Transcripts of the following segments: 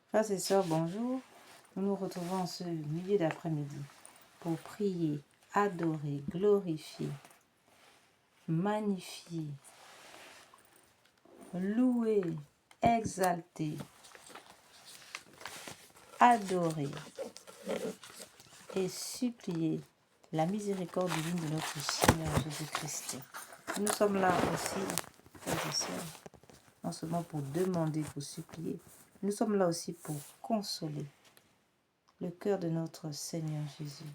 Frères et sœurs, bonjour. Nous nous retrouvons ce milieu d'après-midi pour prier, adorer, glorifier, magnifier, louer, exalter, adorer et supplier la miséricorde divine de notre Seigneur Jésus-Christ. Nous sommes là aussi, frères et sœurs, non seulement pour demander, pour supplier, nous sommes là aussi pour consoler le cœur de notre Seigneur Jésus,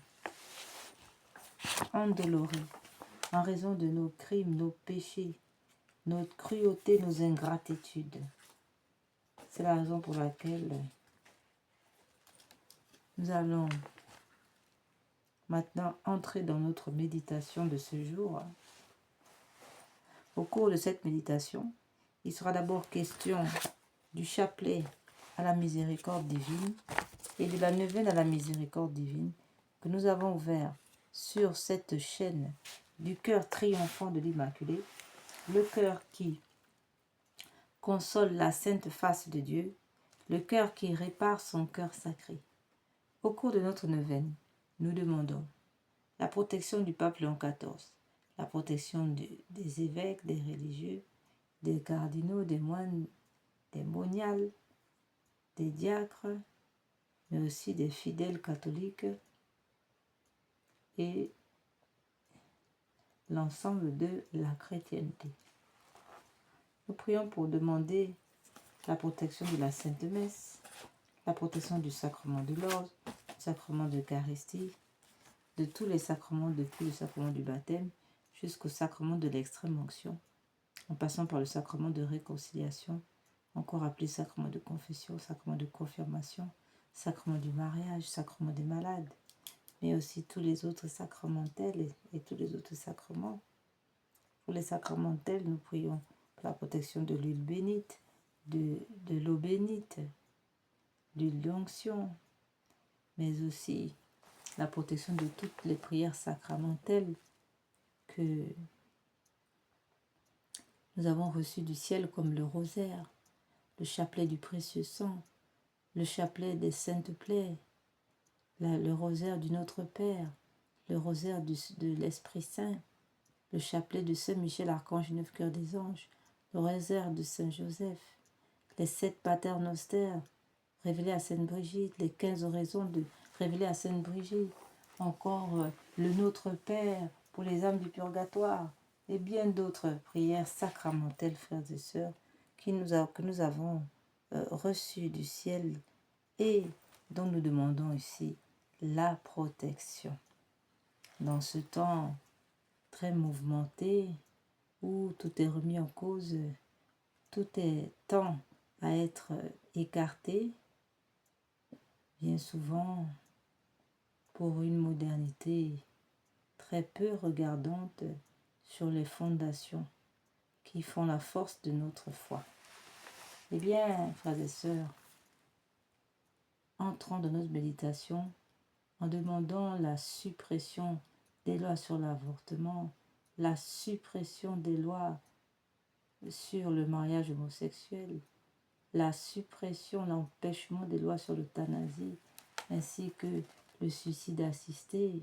endolori en raison de nos crimes, nos péchés, notre cruauté, nos ingratitudes. C'est la raison pour laquelle nous allons maintenant entrer dans notre méditation de ce jour. Au cours de cette méditation, il sera d'abord question du chapelet à la miséricorde divine et de la neuvaine à la miséricorde divine que nous avons ouvert sur cette chaîne du cœur triomphant de l'Immaculée, le cœur qui console la sainte face de Dieu, le cœur qui répare son cœur sacré. Au cours de notre neuvaine, nous demandons la protection du pape Léon XIV, la protection des évêques, des religieux, des cardinaux, des moines, des moniales, des diacres, mais aussi des fidèles catholiques et l'ensemble de la chrétienté. Nous prions pour demander la protection de la Sainte Messe, la protection du sacrement de l'ordre, du sacrement de l'Eucharistie, de tous les sacrements depuis le sacrement du baptême jusqu'au sacrement de l'extrême onction, en passant par le sacrement de réconciliation, encore appelé sacrement de confession, sacrement de confirmation, sacrement du mariage, sacrement des malades, mais aussi tous les autres sacramentels et tous les autres sacrements. Pour les sacramentels, nous prions pour la protection de l'huile bénite, de l'eau bénite, de l'onction, mais aussi la protection de toutes les prières sacramentelles que nous avons reçues du ciel, comme le rosaire, le chapelet du précieux sang, le chapelet des saintes plaies, le rosaire du Notre Père, le rosaire de l'Esprit Saint, le chapelet de Saint Michel Archange et Neuf Cœurs des Anges, le rosaire de Saint Joseph, les 7 paternosters révélés à Sainte Brigitte, les 15 oraisons révélées à Sainte Brigitte, encore le Notre Père pour les âmes du purgatoire et bien d'autres prières sacramentelles, frères et sœurs, que nous avons reçues du ciel et dont nous demandons ici la protection. Dans ce temps très mouvementé où tout est remis en cause, tout est temps à être écarté, bien souvent pour une modernité très peu regardante sur les fondations qui font la force de notre foi. Eh bien, frères et sœurs, entrons dans notre méditation en demandant la suppression des lois sur l'avortement, la suppression des lois sur le mariage homosexuel, la suppression, l'empêchement des lois sur l'euthanasie, ainsi que le suicide assisté,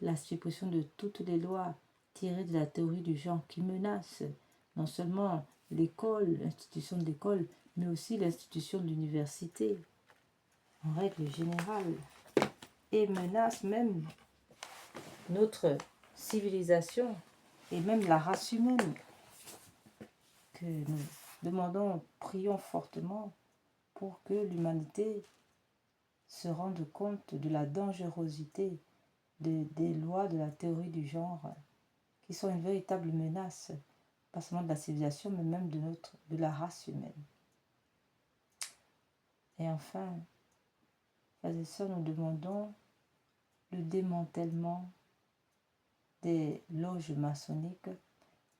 la suppression de toutes les lois tirées de la théorie du genre qui menacent non seulement l'école, l'institution de l'école, mais aussi l'institution de l'université, en règle générale, et menacent même notre civilisation et même la race humaine, que nous demandons, prions fortement pour que l'humanité se rende compte de la dangerosité des lois de la théorie du genre, qui sont une véritable menace, pas seulement de la civilisation, mais même de la race humaine. Et enfin, frères et sœurs, nous demandons le démantèlement des loges maçonniques,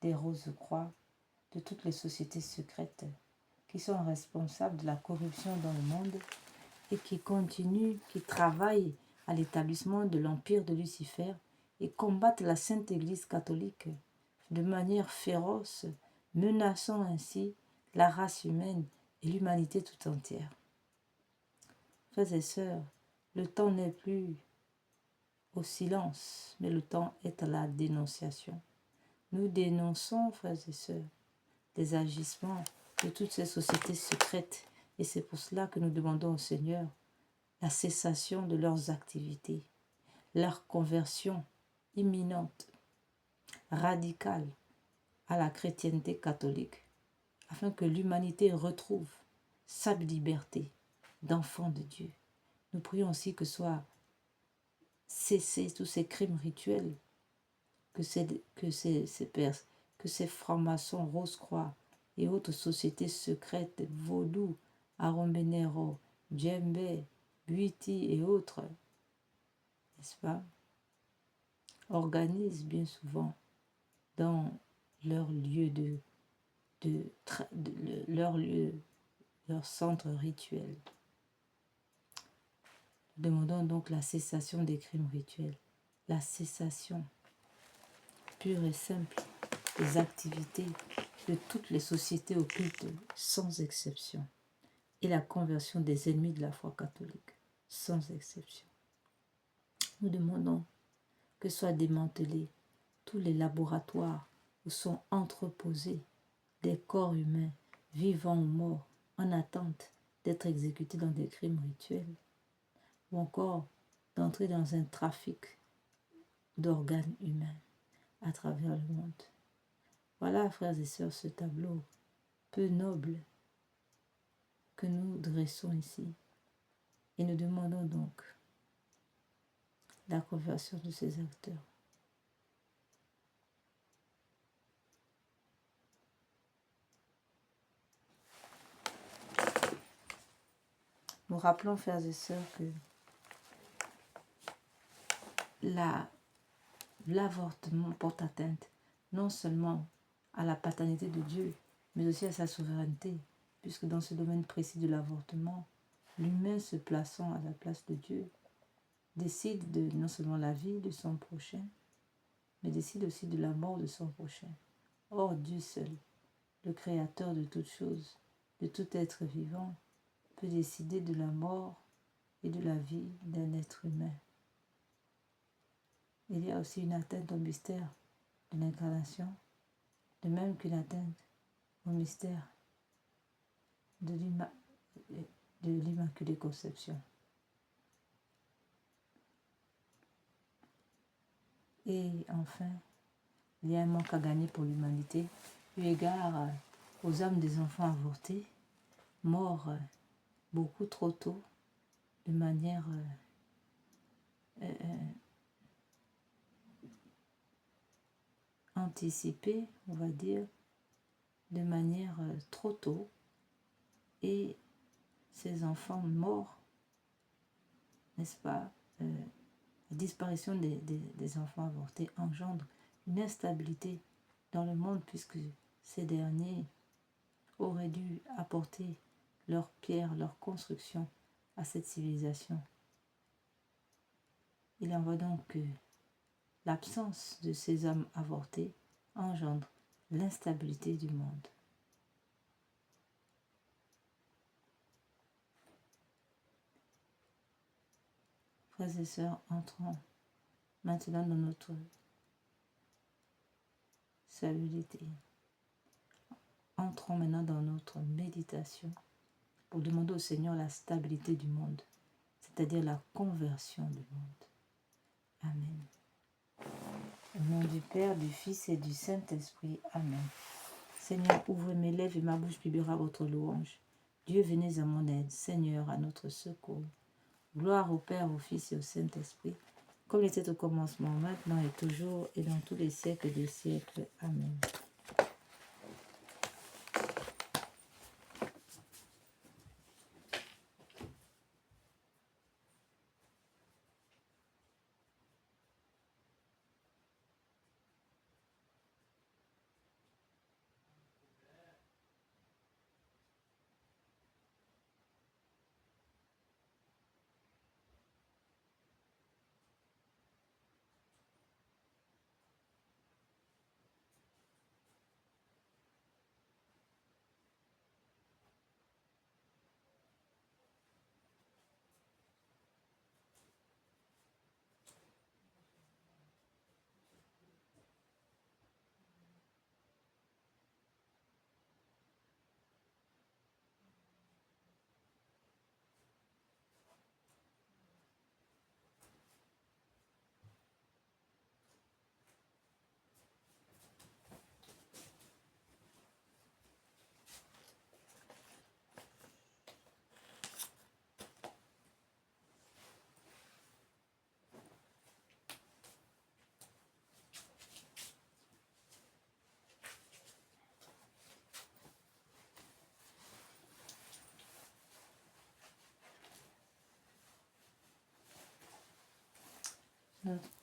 des Rose-Croix, de toutes les sociétés secrètes qui sont responsables de la corruption dans le monde et qui continuent, qui travaillent à l'établissement de l'empire de Lucifer et combattent la Sainte Église catholique de manière féroce, menaçant ainsi la race humaine et l'humanité tout entière. Frères et sœurs, le temps n'est plus au silence, mais le temps est à la dénonciation. Nous dénonçons, frères et sœurs, les agissements de toutes ces sociétés secrètes, et c'est pour cela que nous demandons au Seigneur la cessation de leurs activités, leur conversion imminente, radicale à la chrétienté catholique, afin que l'humanité retrouve sa liberté d'enfant de Dieu. Nous prions aussi que soient cessés tous ces crimes rituels, que ces francs-maçons, Rose-Croix et autres sociétés secrètes, Vaudou, Aromenero, Djembe, Buiti et autres, n'est-ce pas, organisent bien souvent dans leur lieu leur centre rituel. Nous demandons donc la cessation des crimes rituels, la cessation pure et simple des activités de toutes les sociétés occultes sans exception et la conversion des ennemis de la foi catholique sans exception. Nous demandons que soient démantelés tous les laboratoires où sont entreposés des corps humains, vivants ou morts, en attente d'être exécutés dans des crimes rituels, ou encore d'entrer dans un trafic d'organes humains à travers le monde. Voilà, frères et sœurs, ce tableau peu noble que nous dressons ici. Et nous demandons donc la conversion de ces acteurs. Nous rappelons, frères et sœurs, que l'avortement porte atteinte non seulement à la paternité de Dieu, mais aussi à sa souveraineté, puisque dans ce domaine précis de l'avortement, l'humain se plaçant à la place de Dieu décide de non seulement la vie de son prochain, mais décide aussi de la mort de son prochain. Or, Dieu seul, le créateur de toutes choses, de tout être vivant, peut décider de la mort et de la vie d'un être humain. Il y a aussi une atteinte au mystère de l'incarnation, de même qu'une atteinte au mystère de l'Immaculée Conception. Et enfin, il y a un manque à gagner pour l'humanité, eu égard aux âmes des enfants avortés, morts beaucoup trop tôt, de manière anticipée, on va dire, de manière trop tôt, et ces enfants morts, n'est-ce pas, la disparition des enfants avortés engendre une instabilité dans le monde, puisque ces derniers auraient dû apporter leur pierre, leur construction à cette civilisation. Il en va donc que l'absence de ces hommes avortés engendre l'instabilité du monde. Frères et sœurs, entrons maintenant dans notre stabilité. Entrons maintenant dans notre méditation pour demander au Seigneur la stabilité du monde, c'est-à-dire la conversion du monde. Amen. Au nom du Père, du Fils et du Saint-Esprit. Amen. Seigneur, ouvre mes lèvres et ma bouche publiera votre louange. Dieu, venez à mon aide. Seigneur, à notre secours. Gloire au Père, au Fils et au Saint-Esprit, comme il était au commencement, maintenant et toujours, et dans tous les siècles des siècles. Amen.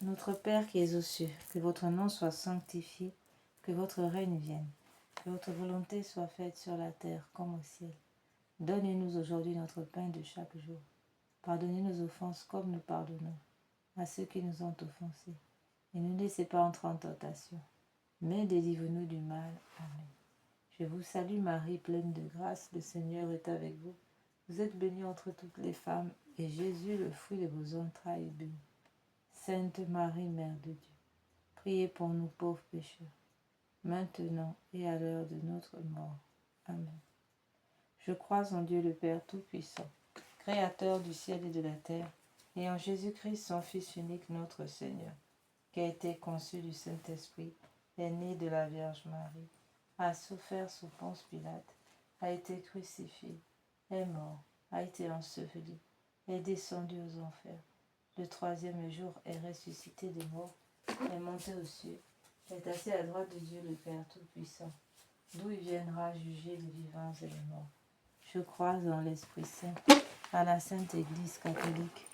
Notre Père qui es aux cieux, que votre nom soit sanctifié, que votre règne vienne, que votre volonté soit faite sur la terre comme au ciel. Donnez-nous aujourd'hui notre pain de chaque jour. Pardonnez nos offenses comme nous pardonnons à ceux qui nous ont offensés. Et ne nous laissez pas entrer en tentation, mais délivre-nous du mal. Amen. Je vous salue Marie, pleine de grâce, le Seigneur est avec vous. Vous êtes bénie entre toutes les femmes, et Jésus, le fruit de vos entrailles, est béni. Sainte Marie, Mère de Dieu, priez pour nous pauvres pécheurs, maintenant et à l'heure de notre mort. Amen. Je crois en Dieu le Père Tout-Puissant, Créateur du ciel et de la terre, et en Jésus-Christ, son Fils unique, notre Seigneur, qui a été conçu du Saint-Esprit, est né de la Vierge Marie, a souffert sous Ponce Pilate, a été crucifié, est mort, a été enseveli, est descendu aux enfers. Le troisième jour est ressuscité des morts, est monté aux cieux, est assis à droite de Dieu le Père Tout-Puissant, d'où il viendra juger les vivants et les morts. Je crois en l'Esprit Saint, à la Sainte Église catholique,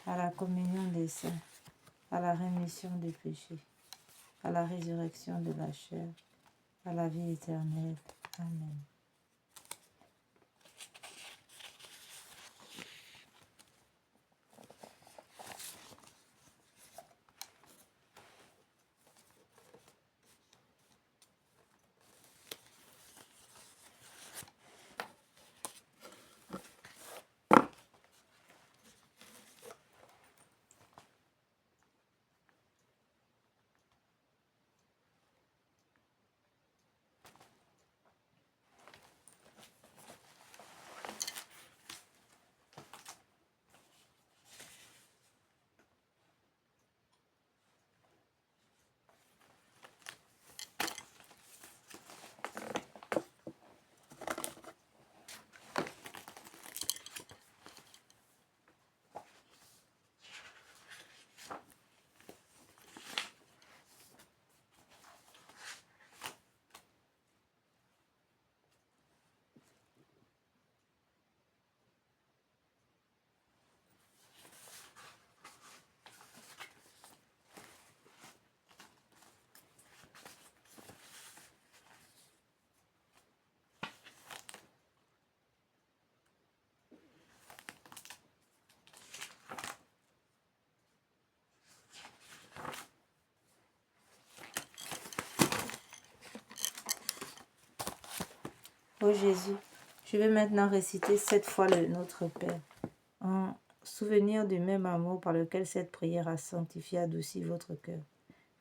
à la communion des saints, à la rémission des péchés, à la résurrection de la chair, à la vie éternelle. Amen. Ô Jésus, je vais maintenant réciter 7 fois le Notre Père, en souvenir du même amour par lequel cette prière a sanctifié, adouci votre cœur.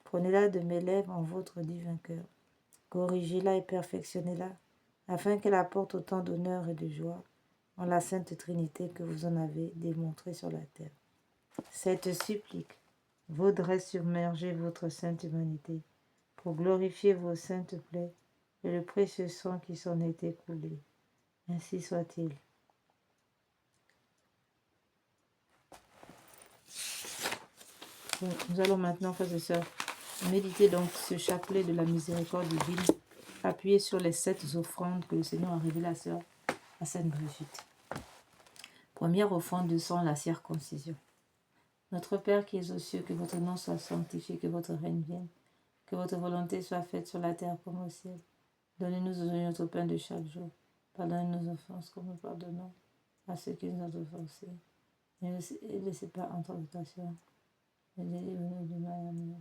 Prenez-la de mes lèvres en votre divin cœur. Corrigez-la et perfectionnez-la, afin qu'elle apporte autant d'honneur et de joie en la Sainte Trinité que vous en avez démontré sur la terre. Cette supplique vaudrait submerger votre sainte humanité pour glorifier vos saintes plaies et le précieux sang qui s'en est écoulé. Ainsi soit-il. Nous allons maintenant, frères et sœurs, méditer donc ce chapelet de la miséricorde divine, appuyé sur les 7 offrandes que le Seigneur a révélées à sœur à Sainte Brigitte. Première offrande de sang, la circoncision. Notre Père qui es aux cieux, que votre nom soit sanctifié, que votre règne vienne, que votre volonté soit faite sur la terre comme au ciel. Donnez-nous aujourd'hui notre pain de chaque jour. Pardonnez nos offenses comme nous pardonnons à ceux qui nous ont offensés. Et ne laissez pas entrer en tentation, mais délivre-nous du mal. Amen.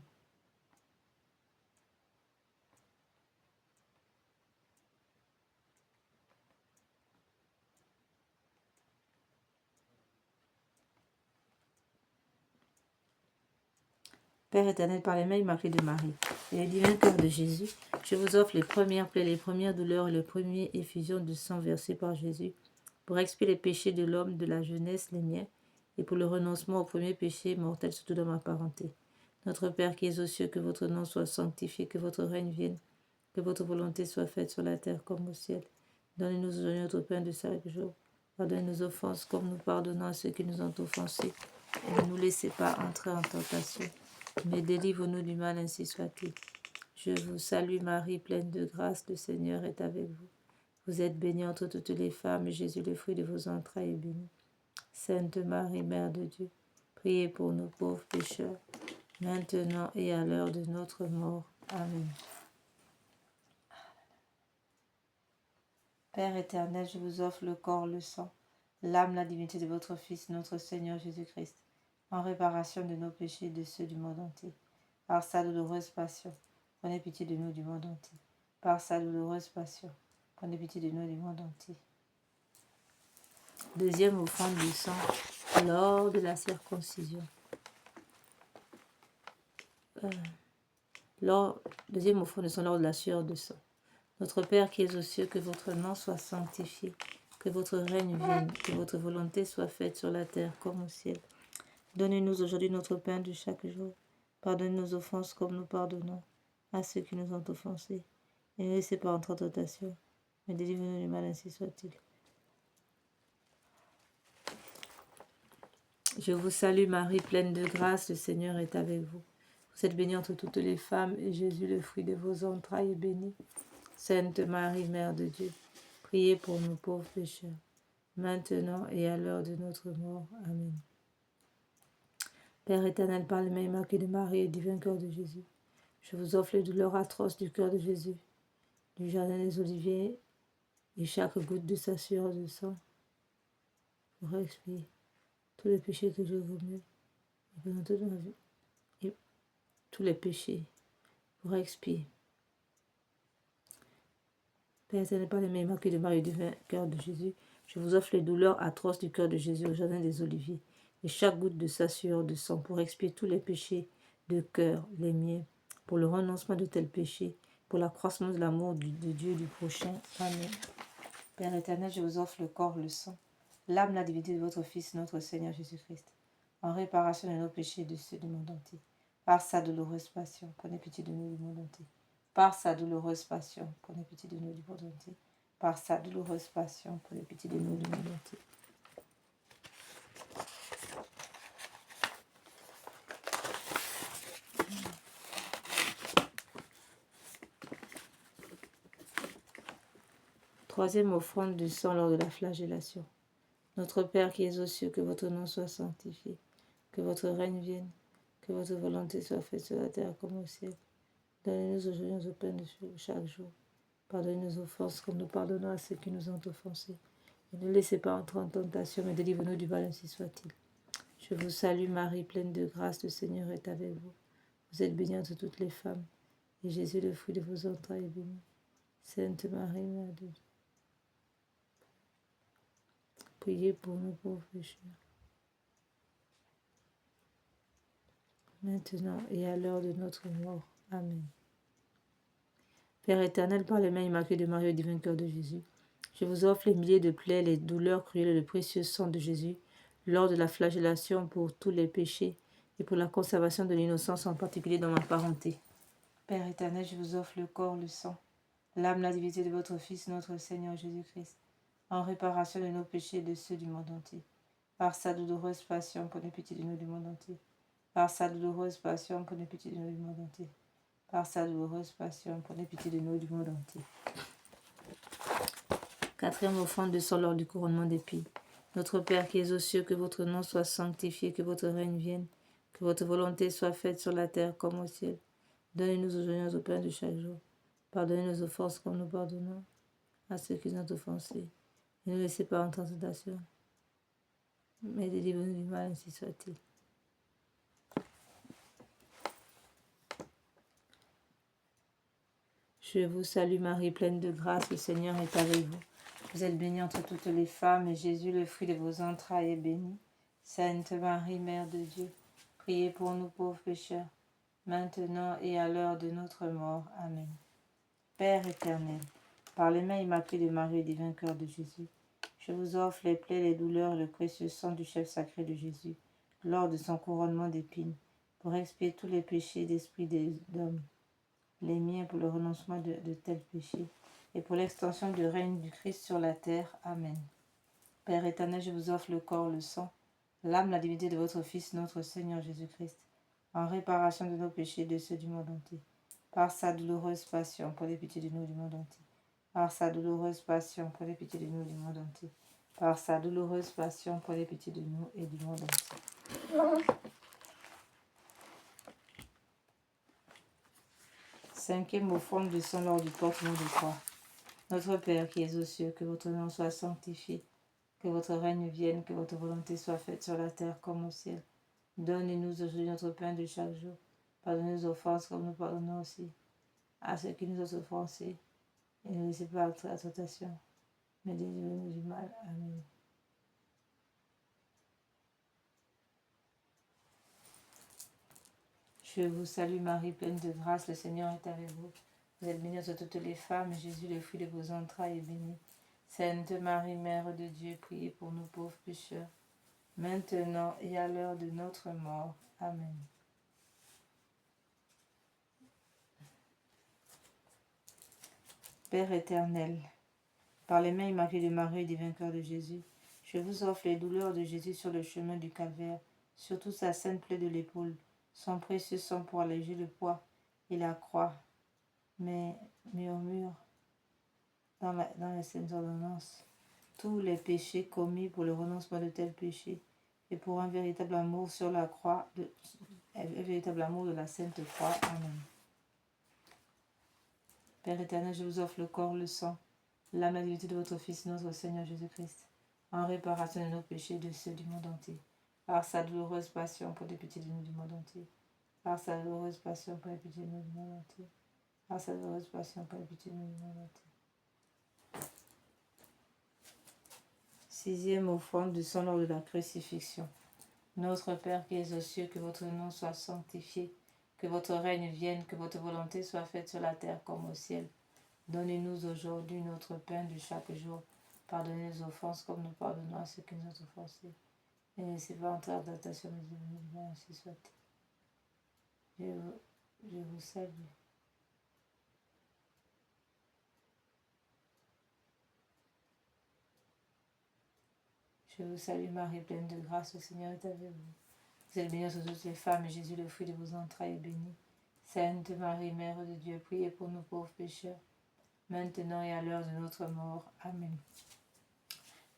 Père éternel, par les mains immaculées de Marie et le divin cœur de Jésus, je vous offre les premières plaies, les premières douleurs et les premières effusions de sang versées par Jésus pour expier les péchés de l'homme, de la jeunesse, les miens, et pour le renoncement au premier péché mortel, surtout dans ma parenté. Notre Père qui es aux cieux, que votre nom soit sanctifié, que votre règne vienne, que votre volonté soit faite sur la terre comme au ciel. Donnez-nous aujourd'hui notre pain de chaque jour. Pardonnez nos offenses comme nous pardonnons à ceux qui nous ont offensés. Et ne nous laissez pas entrer en tentation, mais délivre-nous du mal, ainsi soit-il. Je vous salue Marie, pleine de grâce, le Seigneur est avec vous. Vous êtes bénie entre toutes les femmes, et Jésus, le fruit de vos entrailles, est béni. Sainte Marie, Mère de Dieu, priez pour nous pauvres pécheurs, maintenant et à l'heure de notre mort. Amen. Père éternel, je vous offre le corps, le sang, l'âme, la divinité de votre Fils, notre Seigneur Jésus-Christ, en réparation de nos péchés et de ceux du monde entier. Par sa douloureuse passion, prenez pitié de nous du monde entier. Par sa douloureuse passion, prenez pitié de nous du monde entier. Deuxième offrande du sang, lors de la circoncision. Deuxième offrande du sang lors de la sueur de sang. Notre Père qui es aux cieux, que votre nom soit sanctifié, que votre règne vienne, que votre volonté soit faite sur la terre comme au ciel. Donnez-nous aujourd'hui notre pain de chaque jour. Pardonnez nos offenses comme nous pardonnons à ceux qui nous ont offensés. Et ne laissez pas entrer en tentation, mais délivrez-nous du mal, ainsi soit-il. Je vous salue Marie, pleine de grâce, le Seigneur est avec vous. Vous êtes bénie entre toutes les femmes, et Jésus, le fruit de vos entrailles, est béni. Sainte Marie, Mère de Dieu, priez pour nous pauvres pécheurs, maintenant et à l'heure de notre mort. Amen. Père éternel, par le même immaculé de Marie et divin cœur de Jésus, je vous offre les douleurs atroces du cœur de Jésus, du jardin des Oliviers, et chaque goutte de sa sueur de sang pour expier tous les péchés que je commets, et pendant toute ma vie, et tous les péchés pour expier. Père éternel, par le même immaculé de Marie et divin cœur de Jésus, je vous offre les douleurs atroces du cœur de Jésus au jardin des Oliviers, et chaque goutte de sa sueur de sang pour expier tous les péchés de cœur, les miens, pour le renoncement de tels péchés, pour l'accroissement de l'amour de Dieu et du prochain. Amen. Père éternel, je vous offre le corps, le sang, l'âme, la divinité de votre Fils, notre Seigneur Jésus-Christ, en réparation de nos péchés et de ceux du monde entier. Par sa douloureuse passion, prenez pitié de nous du monde entier. Par sa douloureuse passion, prenez pitié de nous du monde entier. Par sa douloureuse passion, prenez pitié de nous du monde entier. Troisième offrande du sang lors de la flagellation. Notre Père qui es aux cieux, que votre nom soit sanctifié, que votre règne vienne, que votre volonté soit faite sur la terre comme au ciel. Donnez-nous aujourd'hui notre pain de chaque jour. Pardonnez nos offenses comme nous pardonnons à ceux qui nous ont offensés. Et ne laissez pas entrer en tentation, mais délivrez-nous du mal, ainsi soit-il. Je vous salue Marie, pleine de grâce, le Seigneur est avec vous. Vous êtes bénie entre toutes les femmes, et Jésus, le fruit de vos entrailles, est béni. Sainte Marie, Mère de Dieu, priez pour nos pauvres pécheurs, maintenant et à l'heure de notre mort. Amen. Père éternel, par les mains immaculées de Marie et divin cœur de Jésus, je vous offre les milliers de plaies, les douleurs cruelles et le précieux sang de Jésus, lors de la flagellation pour tous les péchés et pour la conservation de l'innocence, en particulier dans ma parenté. Père éternel, je vous offre le corps, le sang, l'âme, la divinité de votre Fils, notre Seigneur Jésus-Christ, en réparation de nos péchés et de ceux du monde entier. Par sa douloureuse passion, prenez pitié de nous du monde entier. Par sa douloureuse passion, prenez pitié de nous du monde entier. Par sa douloureuse passion, prenez pitié de nous du monde entier. Quatrième offrande de sang lors du couronnement d'épines. Notre Père qui es aux cieux, que votre nom soit sanctifié, que votre règne vienne, que votre volonté soit faite sur la terre comme au ciel. Donnez-nous aujourd'hui notre pain de chaque jour. Pardonnez nos offenses comme nous pardonnons à ceux qui nous ont offensés. Ne nous laissez pas entrer en tentation, mais délivrez-nous du mal, ainsi soit-il. Je vous salue Marie, pleine de grâce, le Seigneur est avec vous. Vous êtes bénie entre toutes les femmes, et Jésus, le fruit de vos entrailles, est béni. Sainte Marie, Mère de Dieu, priez pour nous pauvres pécheurs, maintenant et à l'heure de notre mort. Amen. Père éternel, par les mains immaculées de Marie et divin cœur de Jésus, je vous offre les plaies, les douleurs, le précieux sang du chef sacré de Jésus, lors de son couronnement d'épines, pour expier tous les péchés d'esprit des hommes, les miens pour le renoncement de tels péchés, et pour l'extension du règne du Christ sur la terre. Amen. Père éternel, je vous offre le corps, le sang, l'âme, la divinité de votre Fils, notre Seigneur Jésus-Christ, en réparation de nos péchés et de ceux du monde entier. Par sa douloureuse passion, prenez pitié de nous du monde entier. Par sa douloureuse passion, prenez pitié de nous du monde entier. Par sa douloureuse passion, prenez pitié de nous et du monde entier. Cinquième offrande du sang lors du portement de croix. Notre Père qui es aux cieux, que votre nom soit sanctifié, que votre règne vienne, que votre volonté soit faite sur la terre comme au ciel. Donnez-nous aujourd'hui notre pain de chaque jour. Pardonnez nos offenses comme nous pardonnons aussi à ceux qui nous ont offensés. Et ne laissez pas entrer à la tentation, mais délivrez-nous du mal. Amen. Je vous salue Marie, pleine de grâce, le Seigneur est avec vous. Vous êtes bénie entre toutes les femmes, et Jésus, le fruit de vos entrailles, est béni. Sainte Marie, Mère de Dieu, priez pour nous pauvres pécheurs, maintenant et à l'heure de notre mort. Amen. Père éternel, par les mains immaculées de Marie et du vainqueur de Jésus, je vous offre les douleurs de Jésus sur le chemin du calvaire, surtout sa sainte plaie de l'épaule, son précieux sang pour alléger le poids et la croix. Mais murmure dans les saintes ordonnances tous les péchés commis pour le renoncement de tels péchés et pour un véritable amour sur la croix, un véritable amour de la sainte croix. Amen. Père éternel, je vous offre le corps, le sang, l'âme et la divinité de votre Fils, notre Seigneur Jésus-Christ, en réparation de nos péchés et de ceux du monde entier, par sa douloureuse passion pour les pitiés de nous du monde entier, par sa douloureuse passion pour les pitiés de nous du monde entier, par sa douloureuse passion pour les pitiés de nous du monde entier. Sixième offrande du sang lors de la crucifixion. Notre Père qui es aux cieux, que votre nom soit sanctifié, que votre règne vienne, que votre volonté soit faite sur la terre comme au ciel. Donnez-nous aujourd'hui notre pain de chaque jour. Pardonnez nos offenses comme nous pardonnons à ceux qui nous ont offensés. Et ne laissez pas entrer en tentation, mais délivrez-nous du mal, ainsi soit. Je vous salue. Je vous salue Marie, pleine de grâce, le Seigneur est avec vous. Vous êtes bénie entre toutes les femmes, et Jésus, le fruit de vos entrailles, est béni. Sainte Marie, Mère de Dieu, priez pour nous pauvres pécheurs, maintenant et à l'heure de notre mort. Amen.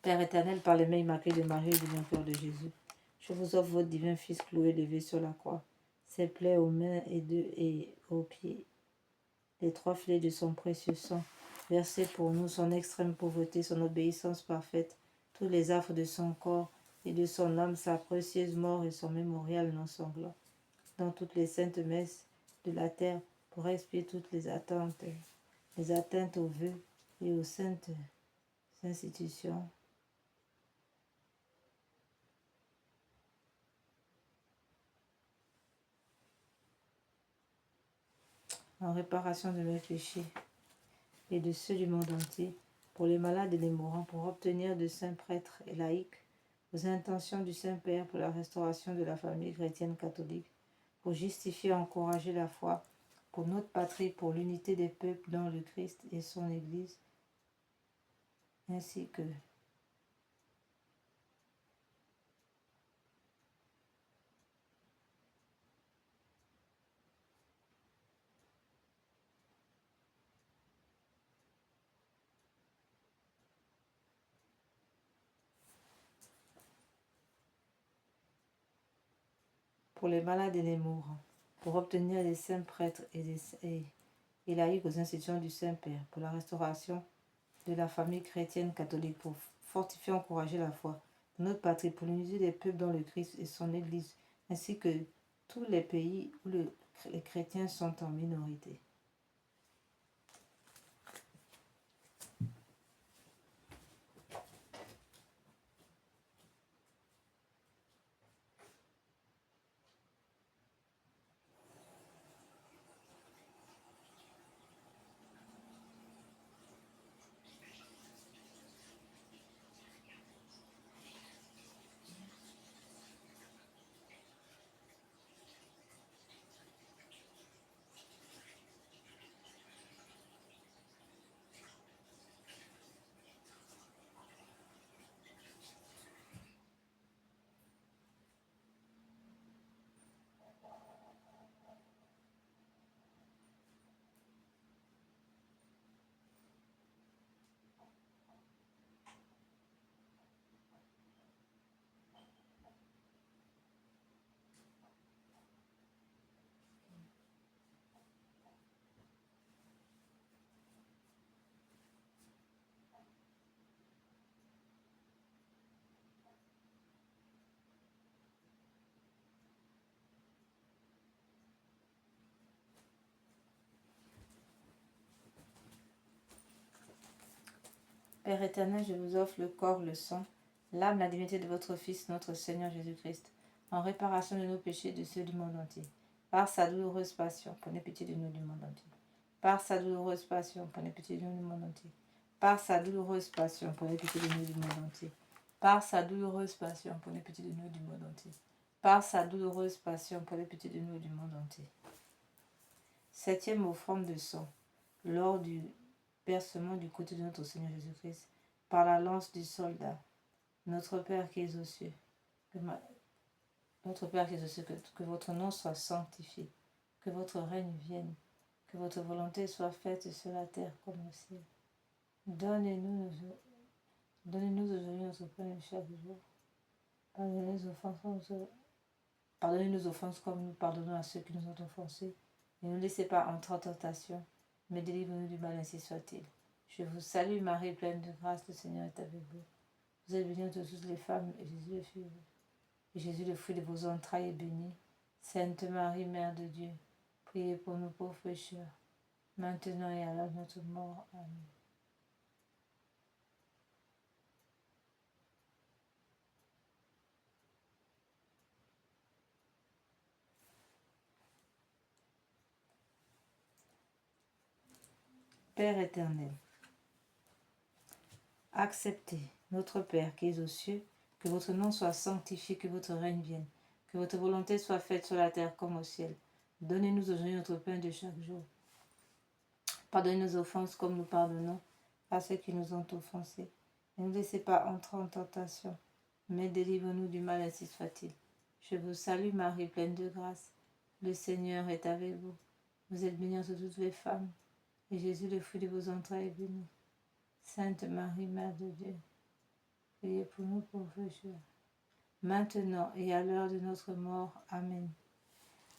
Père éternel, par les mains immaculées de Marie et du vainqueur de Jésus, je vous offre votre divin Fils cloué, levé sur la croix, ses plaies aux mains et aux pieds, les 3 filets de son précieux sang, versé pour nous, son extrême pauvreté, son obéissance parfaite, tous les affres de son corps et de son âme, sa précieuse mort et son mémorial non sanglant, dans toutes les saintes messes de la terre, pour expier toutes les atteintes aux vœux et aux saintes institutions. En réparation de mes péchés et de ceux du monde entier, pour les malades et les mourants, pour obtenir de saints prêtres et laïcs, aux intentions du Saint-Père pour la restauration de la famille chrétienne catholique, pour justifier et encourager la foi, pour notre patrie, pour l'unité des peuples dans le Christ et son Église, ainsi que pour les malades et les mourants, pour obtenir des saints prêtres et laïcs aux institutions du Saint-Père, pour la restauration de la famille chrétienne catholique, pour fortifier et encourager la foi, pour notre patrie, pour l'unité des peuples dans le Christ et son Église, ainsi que tous les pays où les chrétiens sont en minorité. Père éternel, je vous offre le corps, le sang, l'âme, la divinité de votre Fils, notre Seigneur Jésus-Christ, en réparation de nos péchés et de ceux du monde entier. Par sa douloureuse passion, prenez pitié de nous du monde entier. Par sa douloureuse passion, prenez pitié de nous du monde entier. Par sa douloureuse passion, prenez pitié de nous du monde entier. Par sa douloureuse passion, prenez pitié de nous du monde entier. Par sa douloureuse passion, prenez pitié de nous du monde entier. Septième offrande de sang, lors du percement du côté de notre Seigneur Jésus-Christ, par la lance du soldat. Notre Père qui es aux cieux, notre Père qui es aux cieux, que votre nom soit sanctifié, que votre règne vienne, que votre volonté soit faite sur la terre comme au ciel. Donnez-nous aujourd'hui notre pain de chaque jour. Pardonnez nos offenses comme nous pardonnons à ceux qui nous ont offensés. Ne nous laissez pas entrer en tentation, mais délivre-nous du mal, ainsi soit-il. Je vous salue Marie, pleine de grâce, le Seigneur est avec vous. Vous êtes bénie entre toutes les femmes, et Jésus, le fruit de vos entrailles, est béni. Sainte Marie, Mère de Dieu, priez pour nous pauvres pécheurs, maintenant et à l'heure de notre mort. Amen. Père éternel, acceptez, notre Père qui es aux cieux, que votre nom soit sanctifié, que votre règne vienne, que votre volonté soit faite sur la terre comme au ciel. Donnez-nous aujourd'hui notre pain de chaque jour. Pardonnez nos offenses comme nous pardonnons à ceux qui nous ont offensés. Ne nous laissez pas entrer en tentation, mais délivre-nous du mal, ainsi soit-il. Je vous salue Marie, pleine de grâce. Le Seigneur est avec vous. Vous êtes bénie entre toutes les femmes, et Jésus, le fruit de vos entrailles, est béni. Sainte Marie, Mère de Dieu, priez pour nous pauvres pécheurs, maintenant et à l'heure de notre mort. Amen.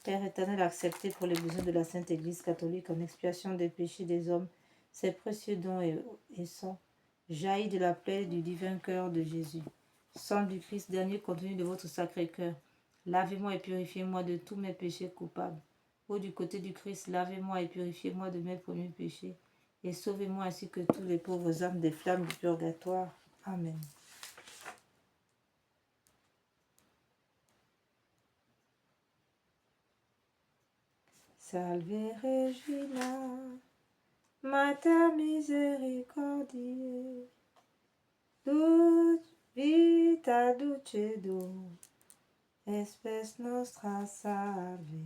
Père éternel, acceptez pour les besoins de la Sainte Église catholique en expiation des péchés des hommes, ces précieux dons et sang, jaillis de la plaie du divin cœur de Jésus. Sang du Christ, dernier contenu de votre sacré cœur, lavez-moi et purifiez-moi de tous mes péchés coupables. Ô du côté du Christ, lavez-moi et purifiez-moi de mes premiers péchés, et sauvez-moi ainsi que tous les pauvres âmes des flammes du purgatoire. Amen. Salve Regina, Mater misericordiae, vita dulcedo, espes nostra salve.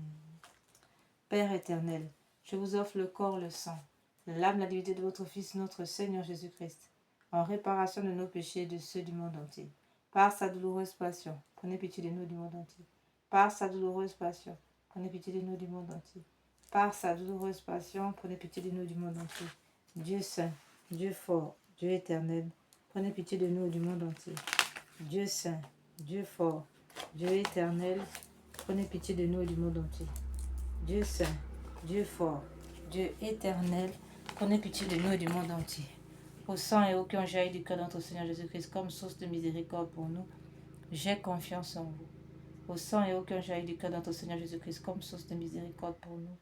Père éternel, je vous offre le corps, le sang, l'âme, la divinité de votre Fils, notre Seigneur Jésus-Christ, en réparation de nos péchés et de ceux du monde entier. Par sa douloureuse passion, prenez pitié de nous du monde entier. Par sa douloureuse passion, prenez pitié de nous du monde entier. Par sa douloureuse passion, prenez pitié de nous du monde entier. Dieu saint, Dieu fort, Dieu éternel, prenez pitié de nous du monde entier. Dieu saint, Dieu fort, Dieu éternel, prenez pitié de nous du monde entier. Dieu saint, Dieu fort, Dieu éternel, prenez pitié de nous et du monde entier. Au sang et au cœur jaillit du cœur de notre Seigneur Jésus-Christ comme source de miséricorde pour nous, j'ai confiance en vous. Au sang et au cœur jaillit du cœur de notre Seigneur Jésus-Christ comme source de miséricorde pour nous,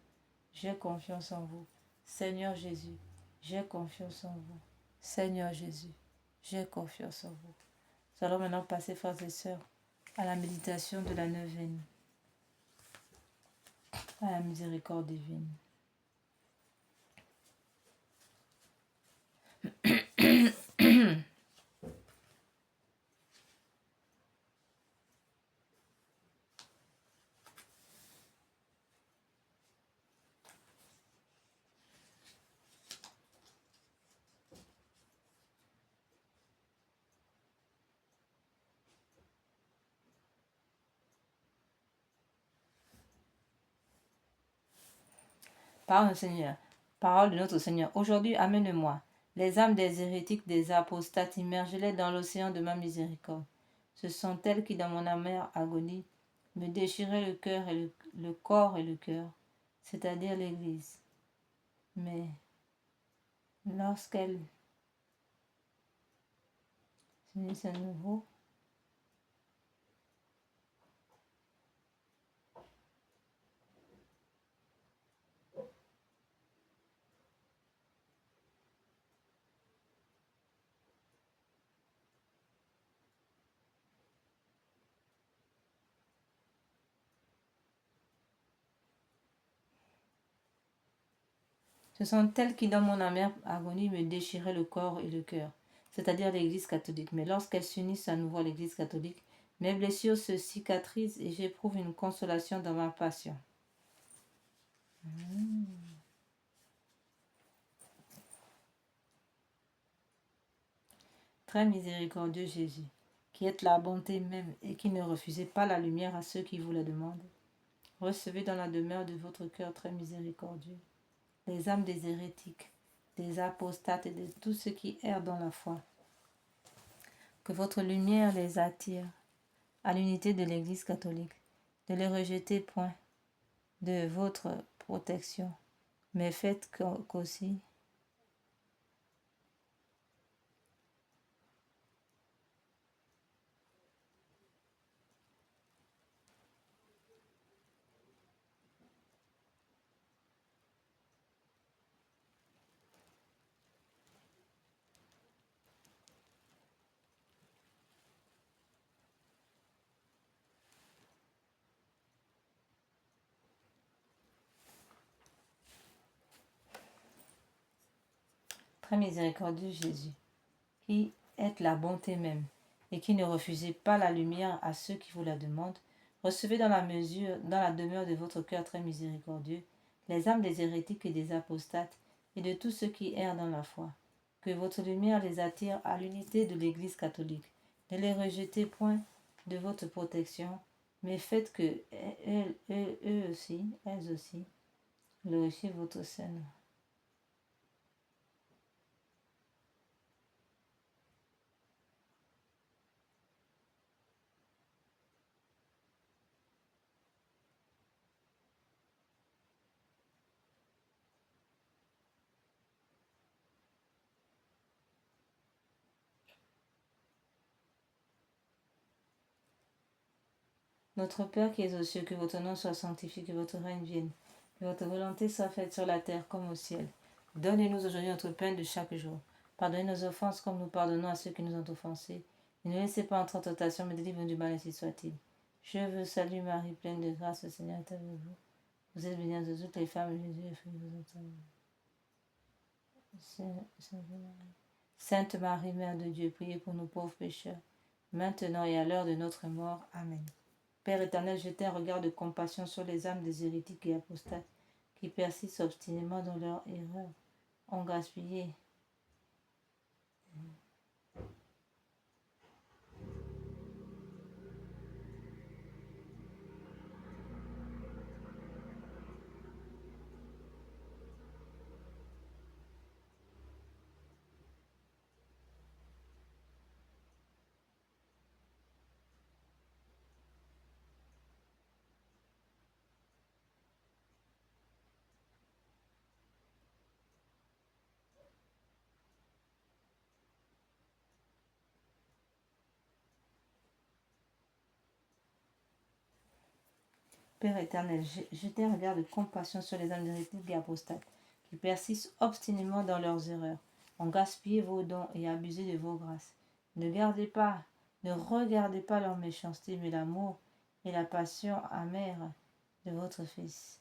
j'ai confiance en vous. Seigneur Jésus, j'ai confiance en vous. Seigneur Jésus, j'ai confiance en vous. Nous allons maintenant passer, frères et sœurs, à la méditation de la neuvaine, à la miséricorde divine. Parole du Seigneur, parole de notre Seigneur. Aujourd'hui, amène-moi les âmes des hérétiques, des apostates, immergez-les dans l'océan de ma miséricorde. Ce sont elles qui, dans mon amère agonie, me déchiraient le cœur et le corps et le cœur, c'est-à-dire l'Église. Mais lorsqu'elles s'unissent à nouveau, Ce sont elles qui, dans mon amère agonie, me déchiraient le corps et le cœur, c'est-à-dire l'Église catholique. Mais lorsqu'elles s'unissent à nouveau à l'Église catholique, mes blessures se cicatrisent et j'éprouve une consolation dans ma passion. Très miséricordieux Jésus, qui êtes la bonté même et qui ne refusez pas la lumière à ceux qui vous la demandent, recevez dans la demeure de votre cœur très miséricordieux les âmes des hérétiques, des apostates et de tous ceux qui errent dans la foi. Que votre lumière les attire à l'unité de l'Église catholique. Ne les rejetez point de votre protection, mais faites qu'aussi très miséricordieux Jésus, qui êtes la bonté même, et qui ne refusez pas la lumière à ceux qui vous la demandent, recevez dans la demeure de votre cœur très miséricordieux, les âmes des hérétiques et des apostates, et de tous ceux qui errent dans la foi. Que votre lumière les attire à l'unité de l'Église catholique. Ne les rejetez point de votre protection, mais faites que elles aussi, glorifient votre Seigneur. Notre Père qui es aux cieux, que votre nom soit sanctifié, que votre règne vienne, que votre volonté soit faite sur la terre comme au ciel. Donnez-nous aujourd'hui notre pain de chaque jour. Pardonnez nos offenses comme nous pardonnons à ceux qui nous ont offensés. Et ne laissez pas entrer en tentation, mais délivrez-nous du mal, ainsi soit-il. Je vous salue Marie, pleine de grâce, le Seigneur est avec vous. Vous êtes bénie entre toutes les femmes, et Jésus est fruit de vos entrailles. Sainte Marie, Mère de Dieu, priez pour nous pauvres pécheurs, maintenant et à l'heure de notre mort. Amen. Père éternel, jetez un regard de compassion sur les âmes des hérétiques et apostates qui persistent obstinément dans leur erreur, ont gaspillé Père éternel, jetez un regard de compassion sur les âmes hérétiques et apostates qui persistent obstinément dans leurs erreurs, ont gaspillé vos dons et abusé de vos grâces. Ne regardez pas leur méchanceté, mais l'amour et la passion amère de votre Fils.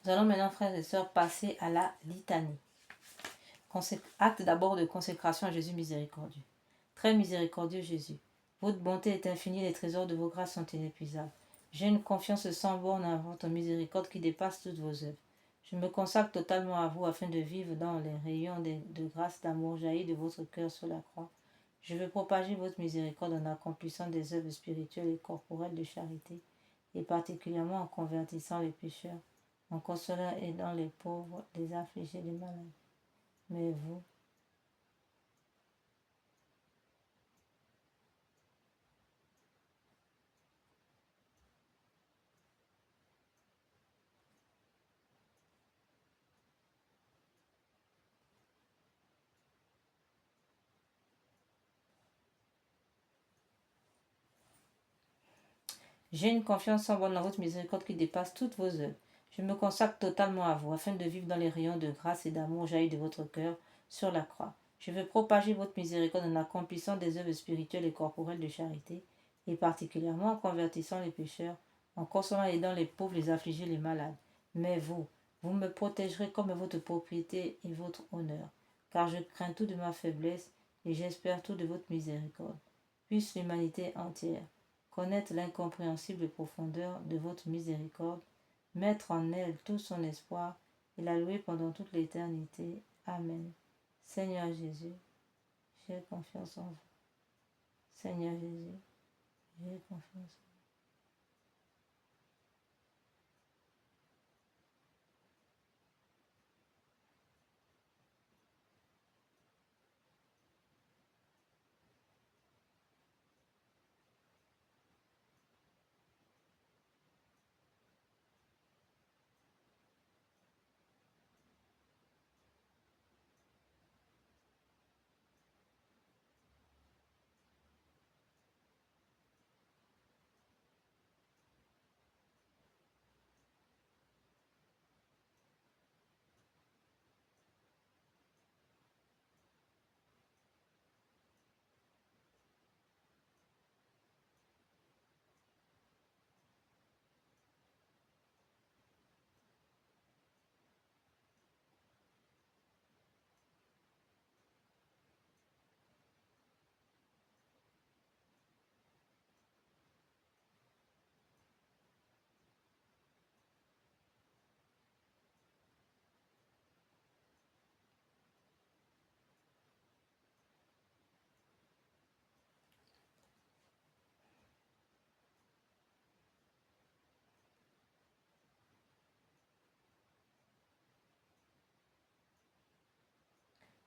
Nous allons maintenant, frères et sœurs, passer à la litanie. Acte d'abord de consécration à Jésus miséricordieux. Très miséricordieux Jésus, votre bonté est infinie, les trésors de vos grâces sont inépuisables. J'ai une confiance sans borne en votre miséricorde qui dépasse toutes vos œuvres. Je me consacre totalement à vous afin de vivre dans les rayons de grâce, d'amour jaillis de votre cœur sur la croix. Je veux propager votre miséricorde en accomplissant des œuvres spirituelles et corporelles de charité, et particulièrement en convertissant les pécheurs, en consolant et aidant les pauvres, les affligés, les malades. Mais vous, j'ai une confiance sans borne dans votre miséricorde qui dépasse toutes vos œuvres. Je me consacre totalement à vous, afin de vivre dans les rayons de grâce et d'amour jaillis de votre cœur sur la croix. Je veux propager votre miséricorde en accomplissant des œuvres spirituelles et corporelles de charité, et particulièrement en convertissant les pécheurs, en consolant et aidant les pauvres, les affligés, les malades. Mais vous, vous me protégerez comme votre propriété et votre honneur, car je crains tout de ma faiblesse et j'espère tout de votre miséricorde. Puisse l'humanité entière connaître l'incompréhensible profondeur de votre miséricorde, mettre en elle tout son espoir et la louer pendant toute l'éternité. Amen. Seigneur Jésus, j'ai confiance en vous. Seigneur Jésus, j'ai confiance en vous.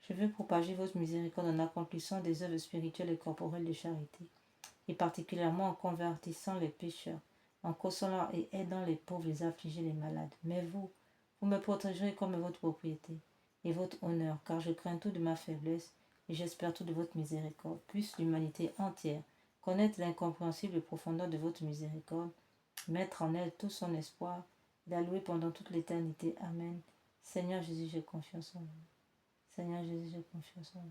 Je veux propager votre miséricorde en accomplissant des œuvres spirituelles et corporelles de charité, et particulièrement en convertissant les pécheurs, en consolant et aidant les pauvres, les affligés, les malades. Mais vous, vous me protégerez comme votre propriété et votre honneur, car je crains tout de ma faiblesse et j'espère tout de votre miséricorde. Puisse l'humanité entière connaître l'incompréhensible profondeur de votre miséricorde, mettre en elle tout son espoir, et la louer pendant toute l'éternité. Amen. Seigneur Jésus, j'ai confiance en vous. Seigneur Jésus, j'ai confiance en vous.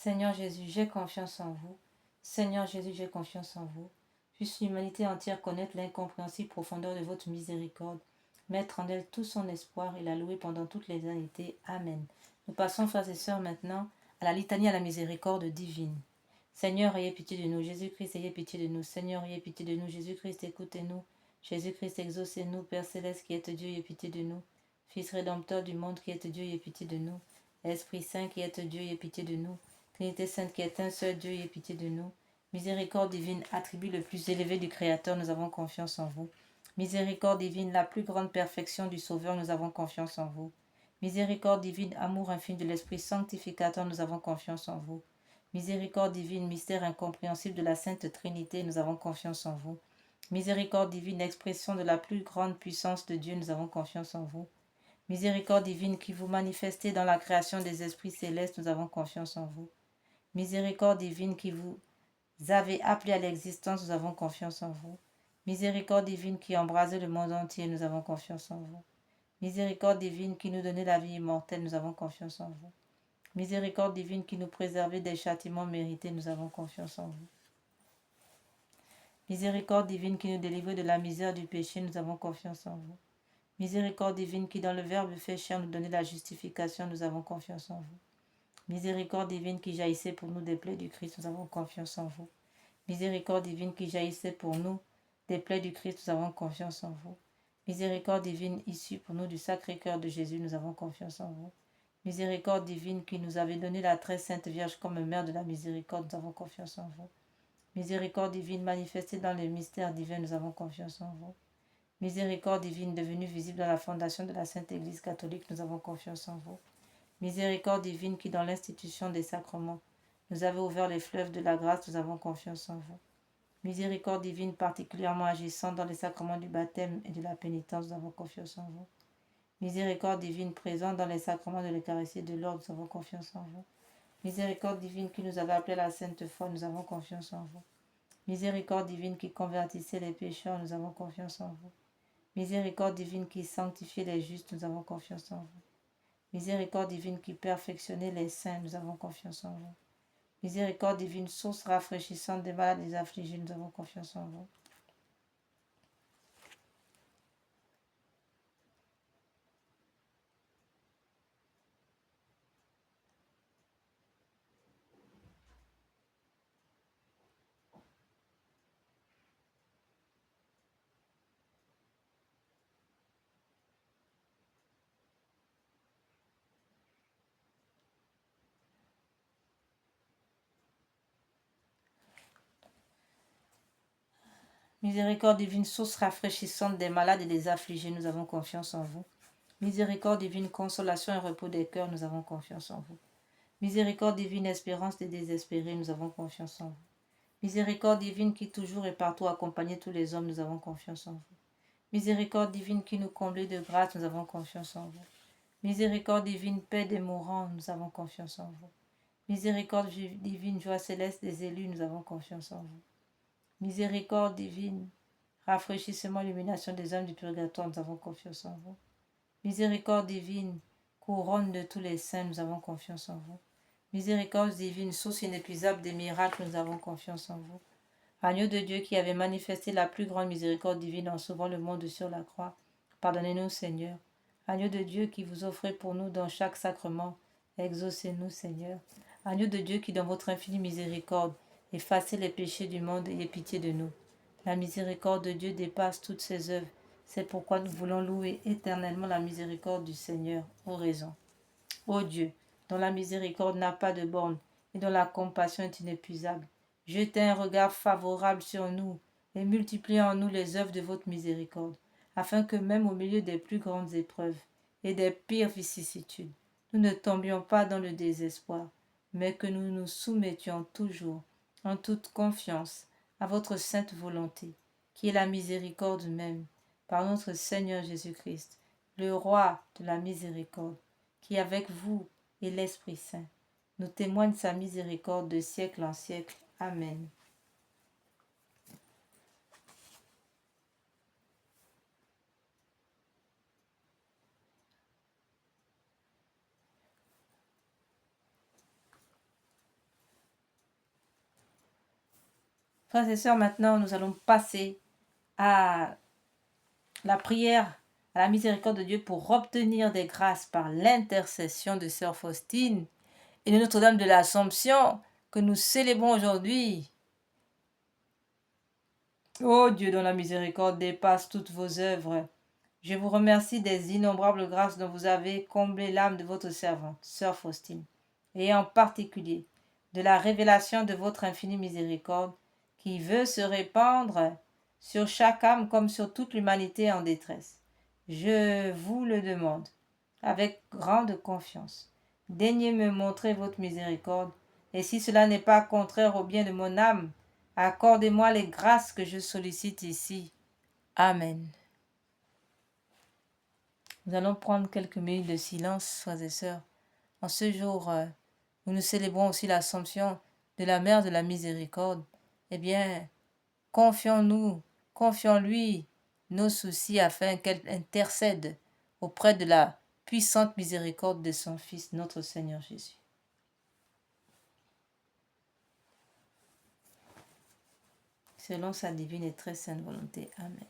Seigneur Jésus, j'ai confiance en vous. Seigneur Jésus, j'ai confiance en vous. Puisse l'humanité entière connaître l'incompréhensible profondeur de votre miséricorde, mettre en elle tout son espoir et la louer pendant toutes les éternités. Amen. Nous passons, frères et sœurs, maintenant à la litanie à la miséricorde divine. Seigneur, ayez pitié de nous. Jésus-Christ, ayez pitié de nous. Seigneur, ayez pitié de nous. Jésus-Christ, écoutez-nous. Jésus-Christ, exaucez-nous. Père céleste qui êtes Dieu, ayez pitié de nous. Fils rédempteur du monde qui êtes Dieu, ayez pitié de nous. Esprit Saint qui êtes Dieu, ayez pitié de nous. Trinité Sainte qui est un seul Dieu, ayez pitié de nous. Miséricorde divine, attribut le plus élevé du Créateur, nous avons confiance en vous. Miséricorde divine, la plus grande perfection du Sauveur, nous avons confiance en vous. Miséricorde divine, amour infini de l'Esprit sanctificateur, nous avons confiance en vous. Miséricorde divine, mystère incompréhensible de la Sainte Trinité, nous avons confiance en vous. Miséricorde divine, expression de la plus grande puissance de Dieu, nous avons confiance en vous. Miséricorde divine qui vous manifestez dans la création des esprits célestes, nous avons confiance en vous. Miséricorde divine qui vous avez appelé à l'existence, nous avons confiance en vous. Miséricorde divine qui embrasez le monde entier, nous avons confiance en vous. Miséricorde divine qui nous donnez la vie immortelle, nous avons confiance en vous. Miséricorde divine qui nous préservez des châtiments mérités, nous avons confiance en vous. Miséricorde divine qui nous délivre de la misère du péché, nous avons confiance en vous. Miséricorde divine qui dans le Verbe fait chair nous donnait la justification, nous avons confiance en vous. Miséricorde divine qui jaillissait pour nous des plaies du Christ, nous avons confiance en vous. Miséricorde divine qui jaillissait pour nous des plaies du Christ, nous avons confiance en vous. Miséricorde divine issue pour nous du Sacré-Cœur de Jésus, nous avons confiance en vous. Miséricorde divine qui nous avait donné la très sainte Vierge comme mère de la miséricorde, nous avons confiance en vous. Miséricorde divine manifestée dans les mystères divins, nous avons confiance en vous. Miséricorde divine devenue visible dans la fondation de la Sainte Église catholique, nous avons confiance en vous. Miséricorde divine qui dans l'institution des sacrements nous avez ouvert les fleuves de la grâce, nous avons confiance en vous. Miséricorde divine particulièrement agissante dans les sacrements du baptême et de la pénitence, nous avons confiance en vous. Miséricorde divine présente dans les sacrements de l'Eucharistie et de l'ordre, nous avons confiance en vous. Miséricorde divine qui nous avait appelé à la sainte foi, nous avons confiance en vous. Miséricorde divine qui convertissait les pécheurs, nous avons confiance en vous. Miséricorde divine qui sanctifiait les justes, nous avons confiance en vous. Miséricorde divine qui perfectionnait les saints, nous avons confiance en vous. Miséricorde divine, source rafraîchissante des malades et des affligés, nous avons confiance en vous. Miséricorde divine, source rafraîchissante des malades et des affligés, nous avons confiance en vous. Miséricorde divine, consolation et repos des cœurs, nous avons confiance en vous. Miséricorde divine, espérance des désespérés, nous avons confiance en vous. Miséricorde divine qui toujours et partout accompagnez tous les hommes, nous avons confiance en vous. Miséricorde divine qui nous comblez de grâce, nous avons confiance en vous. Miséricorde divine, paix des mourants, nous avons confiance en vous. Miséricorde divine, joie céleste des élus, nous avons confiance en vous. Miséricorde divine, rafraîchissement, illumination des âmes du purgatoire, nous avons confiance en vous. Miséricorde divine, couronne de tous les saints, nous avons confiance en vous. Miséricorde divine, source inépuisable des miracles, nous avons confiance en vous. Agneau de Dieu qui avait manifesté la plus grande miséricorde divine en sauvant le monde sur la croix, pardonnez-nous Seigneur. Agneau de Dieu qui vous offrez pour nous dans chaque sacrement, exaucez-nous Seigneur. Agneau de Dieu qui dans votre infinie miséricorde, effacez les péchés du monde et ayez pitié de nous. La miséricorde de Dieu dépasse toutes ses œuvres. C'est pourquoi nous voulons louer éternellement la miséricorde du Seigneur. Oraison. Ô Dieu, dont la miséricorde n'a pas de borne et dont la compassion est inépuisable, jetez un regard favorable sur nous et multipliez en nous les œuvres de votre miséricorde, afin que même au milieu des plus grandes épreuves et des pires vicissitudes, nous ne tombions pas dans le désespoir, mais que nous nous soumettions toujours, en toute confiance, à votre sainte volonté, qui est la miséricorde même, par notre Seigneur Jésus-Christ, le Roi de la miséricorde, qui avec vous et l'Esprit Saint nous témoigne sa miséricorde de siècle en siècle. Amen. Frères et sœurs, maintenant nous allons passer à la prière à la miséricorde de Dieu pour obtenir des grâces par l'intercession de Sœur Faustine et de Notre-Dame de l'Assomption que nous célébrons aujourd'hui. Ô Dieu dont la miséricorde dépasse toutes vos œuvres, Je vous remercie des innombrables grâces dont vous avez comblé l'âme de votre servante, sœur Faustine, et en particulier de la révélation de votre infinie miséricorde qui veut se répandre sur chaque âme comme sur toute l'humanité en détresse. Je vous le demande avec grande confiance. Daignez me montrer votre miséricorde, et si cela n'est pas contraire au bien de mon âme, accordez-moi les grâces que je sollicite ici. Amen. Nous allons prendre quelques minutes de silence, frères et sœurs, en ce jour où nous célébrons aussi l'Assomption de la Mère de la Miséricorde. Eh bien, confions-lui nos soucis afin qu'elle intercède auprès de la puissante miséricorde de son Fils, notre Seigneur Jésus. Selon sa divine et très sainte volonté. Amen.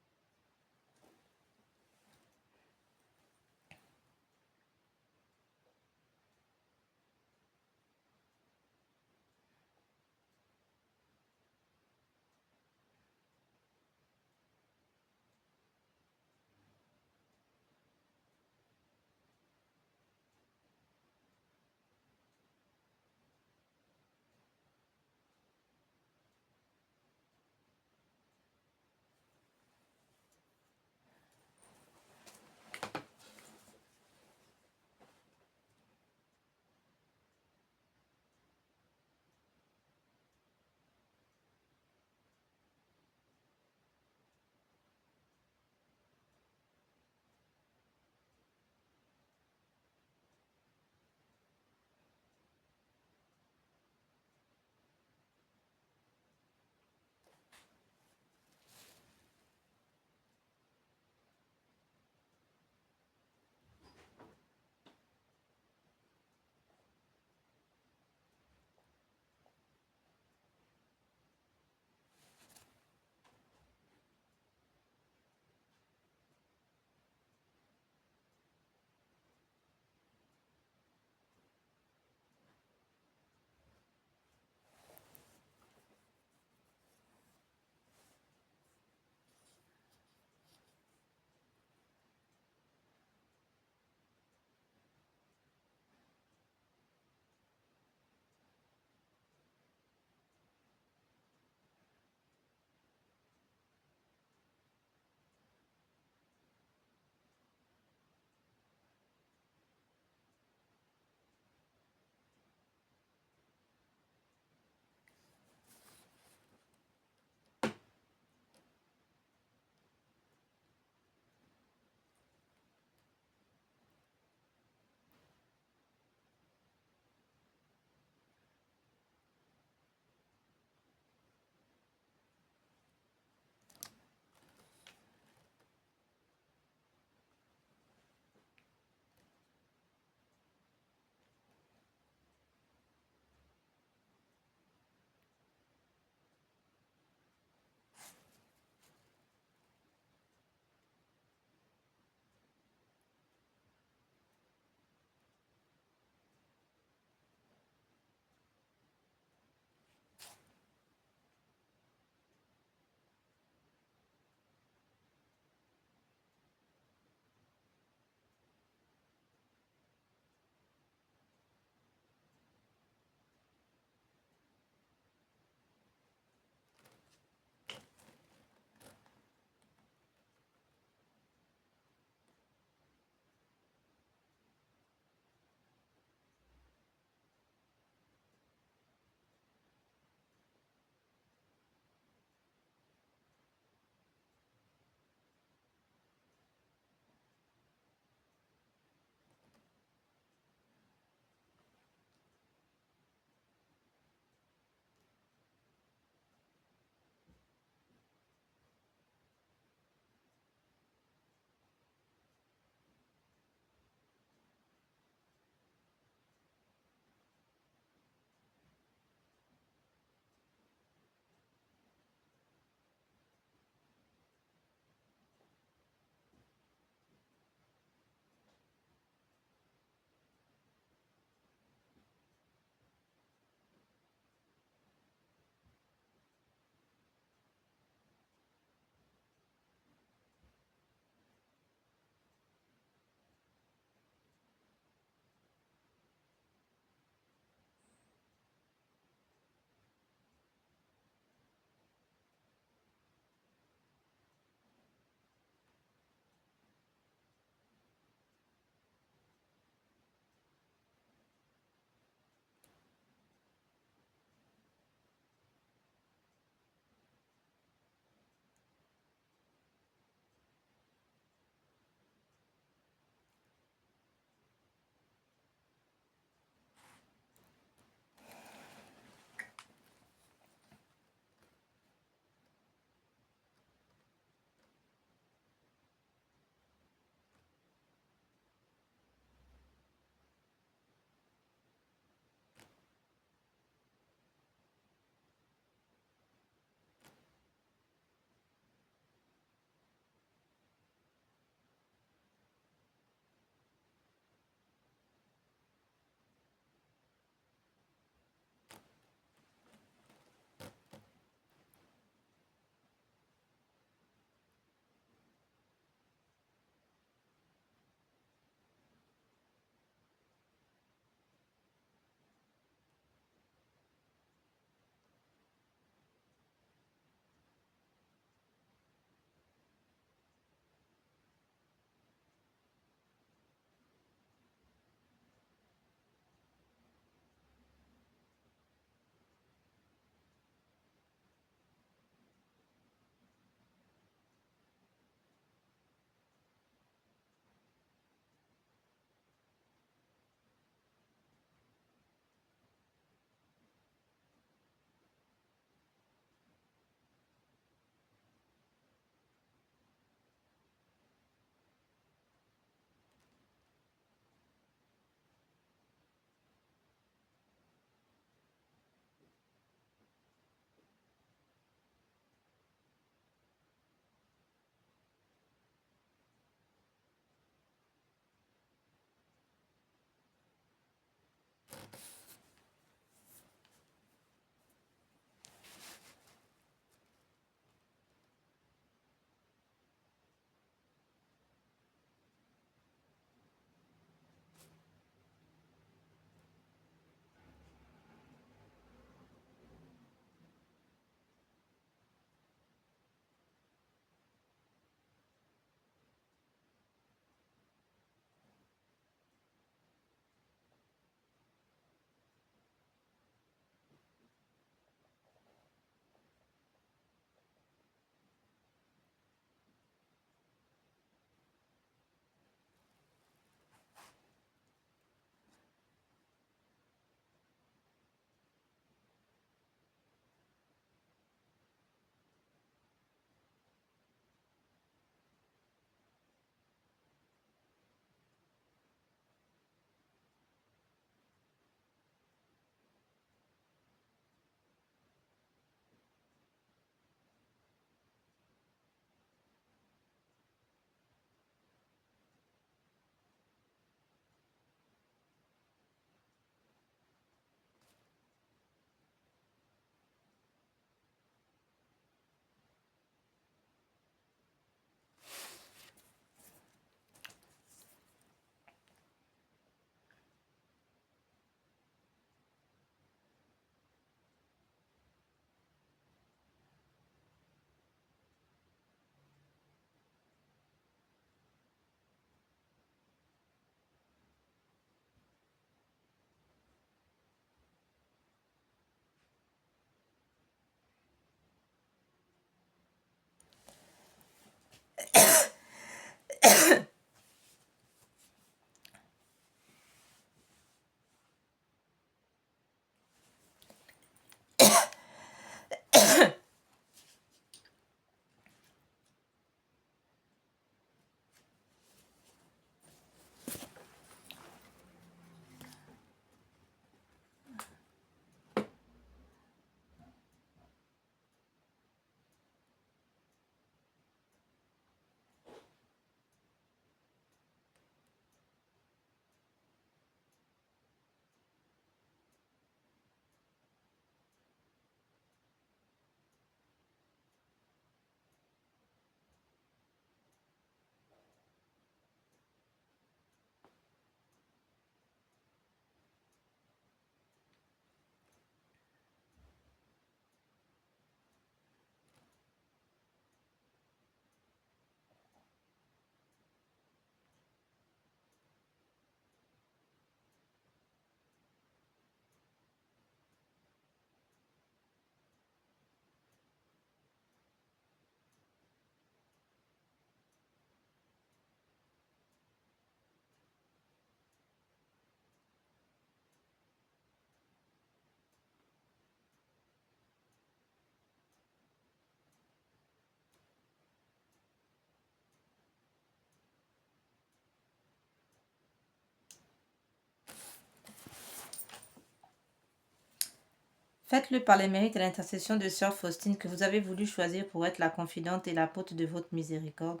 Faites-le par les mérites et l'intercession de sœur Faustine que vous avez voulu choisir pour être la confidente et l'apôtre de votre miséricorde.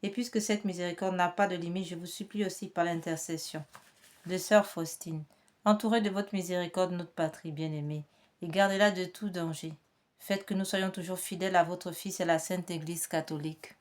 Et puisque cette miséricorde n'a pas de limite, je vous supplie aussi par l'intercession de sœur Faustine. Entourez de votre miséricorde notre patrie bien-aimée et gardez-la de tout danger. Faites que nous soyons toujours fidèles à votre Fils et à la Sainte Église catholique.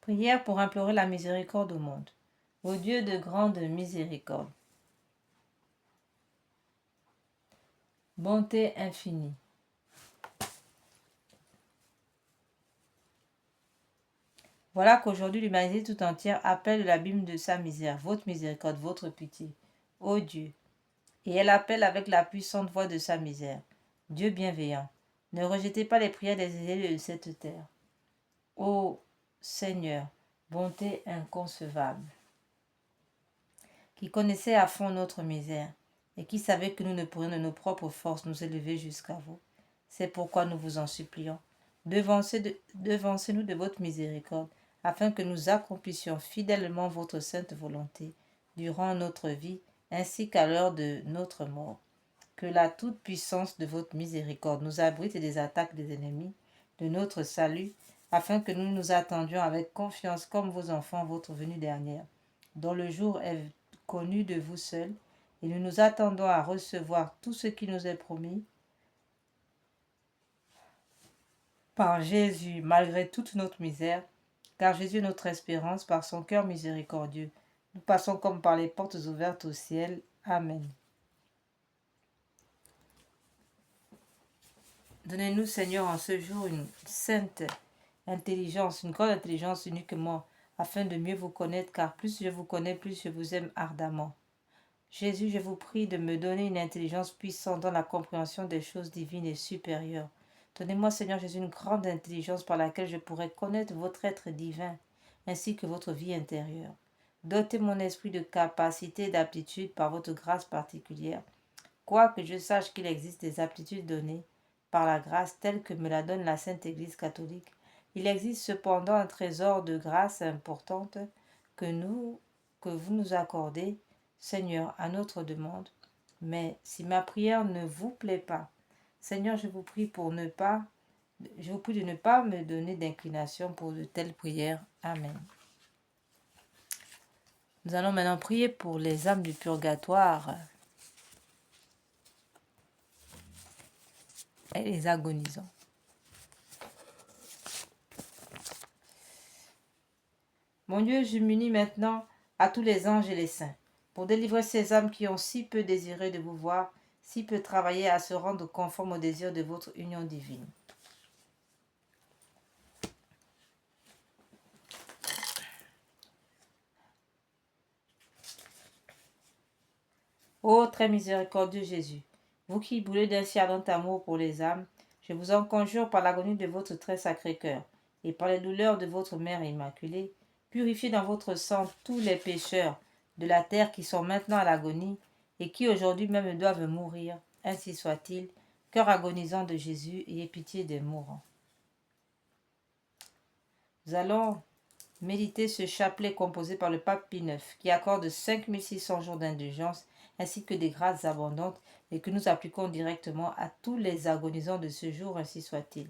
Prière pour implorer la miséricorde au monde. Ô Dieu de grande miséricorde, bonté infinie, voilà qu'aujourd'hui l'humanité tout entière appelle l'abîme de sa misère, votre miséricorde, votre pitié. Ô Dieu, et elle appelle avec la puissante voix de sa misère. Dieu bienveillant, ne rejetez pas les prières des aisés de cette terre. Ô Seigneur, bonté inconcevable, qui connaissait à fond notre misère et qui savait que nous ne pourrions de nos propres forces nous élever jusqu'à vous. C'est pourquoi nous vous en supplions. Devancez-nous de votre miséricorde, afin que nous accomplissions fidèlement votre sainte volonté durant notre vie ainsi qu'à l'heure de notre mort. Que la toute-puissance de votre miséricorde nous abrite des attaques des ennemis de notre salut, afin que nous nous attendions avec confiance comme vos enfants votre venue dernière, dont le jour est connu de vous seuls, et nous nous attendons à recevoir tout ce qui nous est promis par Jésus, malgré toute notre misère, car Jésus est notre espérance, par son cœur miséricordieux. Nous passons comme par les portes ouvertes au ciel. Amen. Donnez-nous, Seigneur, en ce jour une sainte intelligence, une grande intelligence uniquement, afin de mieux vous connaître, car plus je vous connais, plus je vous aime ardemment. Jésus, je vous prie de me donner une intelligence puissante dans la compréhension des choses divines et supérieures. Donnez-moi, Seigneur Jésus, une grande intelligence par laquelle je pourrai connaître votre être divin, ainsi que votre vie intérieure. Dotez mon esprit de capacité et d'aptitude par votre grâce particulière, quoique je sache qu'il existe des aptitudes données par la grâce telle que me la donne la Sainte Église catholique. Il existe cependant un trésor de grâce importante que vous nous accordez, Seigneur, à notre demande. Mais si ma prière ne vous plaît pas, Seigneur, je vous prie de ne pas me donner d'inclination pour de telles prières. Amen. Nous allons maintenant prier pour les âmes du purgatoire. et les agonisants. Mon Dieu, je m'unis maintenant à tous les anges et les saints pour délivrer ces âmes qui ont si peu désiré de vous voir, si peu travaillé à se rendre conforme au désir de votre union divine. Ô très miséricordieux Jésus, vous qui brûlez d'un si ardent amour pour les âmes, je vous en conjure par l'agonie de votre très sacré cœur et par les douleurs de votre Mère Immaculée, purifiez dans votre sang tous les pécheurs de la terre qui sont maintenant à l'agonie et qui aujourd'hui même doivent mourir, ainsi soit-il, cœur agonisant de Jésus, ayez pitié des mourants. Nous allons méditer ce chapelet composé par le pape Pie IX qui accorde 5600 jours d'indulgence ainsi que des grâces abondantes et que nous appliquons directement à tous les agonisants de ce jour, ainsi soit-il.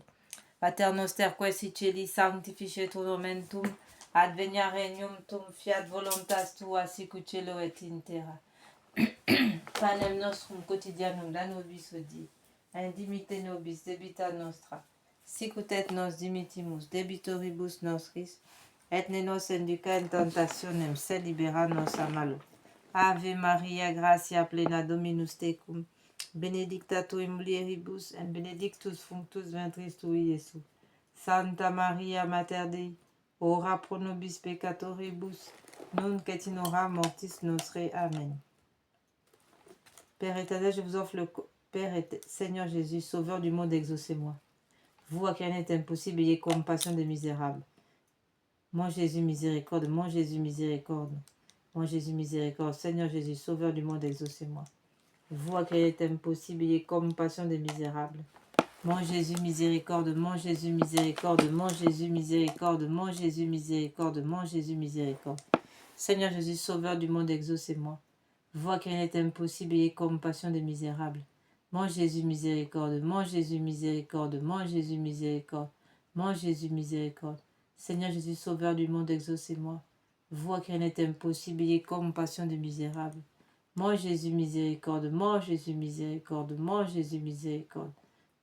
Pater noster quae celi sanctificetur nomen tuum, advenia regnum tuum, fiat voluntas tua sicut cielo et in terra. Panem nostrum quotidianum da nobis hodie, indimite nobis debita nostra, sicut et nos dimitimus debitoribus nostris, et ne nos induca in tentationem, sed libera nos a malo. Ave Maria, gratia plena Dominus tecum, benedicta tu in mulieribus, et benedictus fructus ventris tui, Iesus. Santa Maria, Mater Dei, ora pro nobis peccatoribus, nunc et in hora mortis nostre. Amen. Père éternel, je vous offre le Père et Seigneur Jésus, Sauveur du monde, exaucez-moi. Vous à qui rien n'est impossible, ayez compassion des misérables. Mon Jésus miséricorde, mon Jésus miséricorde. Mon Jésus miséricorde, Seigneur Jésus, Sauveur du monde, exaucez-moi. Vous à qui rien n'est impossible, ayez compassion des misérables. Mon Jésus miséricorde, mon Jésus miséricorde, mon Jésus miséricorde, mon Jésus miséricorde, mon Jésus miséricorde. Seigneur Jésus, Sauveur du monde, exaucez-moi. Vous à qui rien n'est impossible, ayez compassion des misérables. Mon Jésus miséricorde, mon Jésus miséricorde, mon Jésus miséricorde, mon Jésus miséricorde. Seigneur Jésus, Sauveur du monde, exaucez-moi. Vous à qui rien n'est impossible, ayez compassion des misérables. Mon Jésus miséricorde, mon Jésus miséricorde, mon Jésus miséricorde,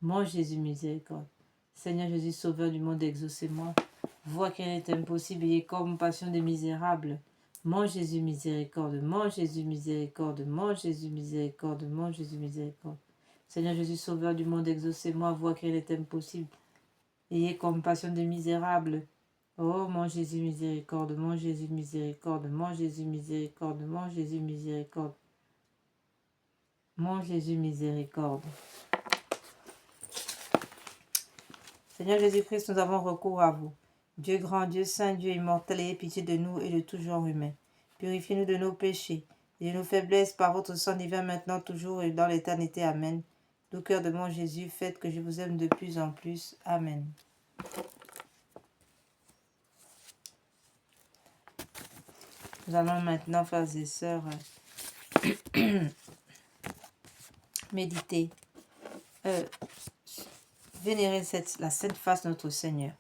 mon Jésus miséricorde. Seigneur Jésus, Sauveur du monde, exaucez-moi. Vous à qui rien n'est impossible, ayez compassion des misérables. Mon Jésus miséricorde, mon Jésus miséricorde, mon Jésus miséricorde, mon Jésus miséricorde. Seigneur Jésus, Sauveur du monde, exaucez-moi, vous à qui rien n'est impossible. Ayez compassion des misérables. Oh mon Jésus miséricorde, mon Jésus miséricorde, mon Jésus miséricorde, mon Jésus miséricorde. Mon Jésus miséricorde. Seigneur Jésus-Christ, nous avons recours à vous. Dieu grand, Dieu saint, Dieu immortel, ayez pitié de nous et de tout genre humain. Purifiez-nous de nos péchés et de nos faiblesses par votre sang divin maintenant, toujours et dans l'éternité. Amen. Doux cœur de mon Jésus, faites que je vous aime de plus en plus. Amen. Nous allons maintenant, frères et sœurs, méditer, vénérer la sainte face de notre Seigneur,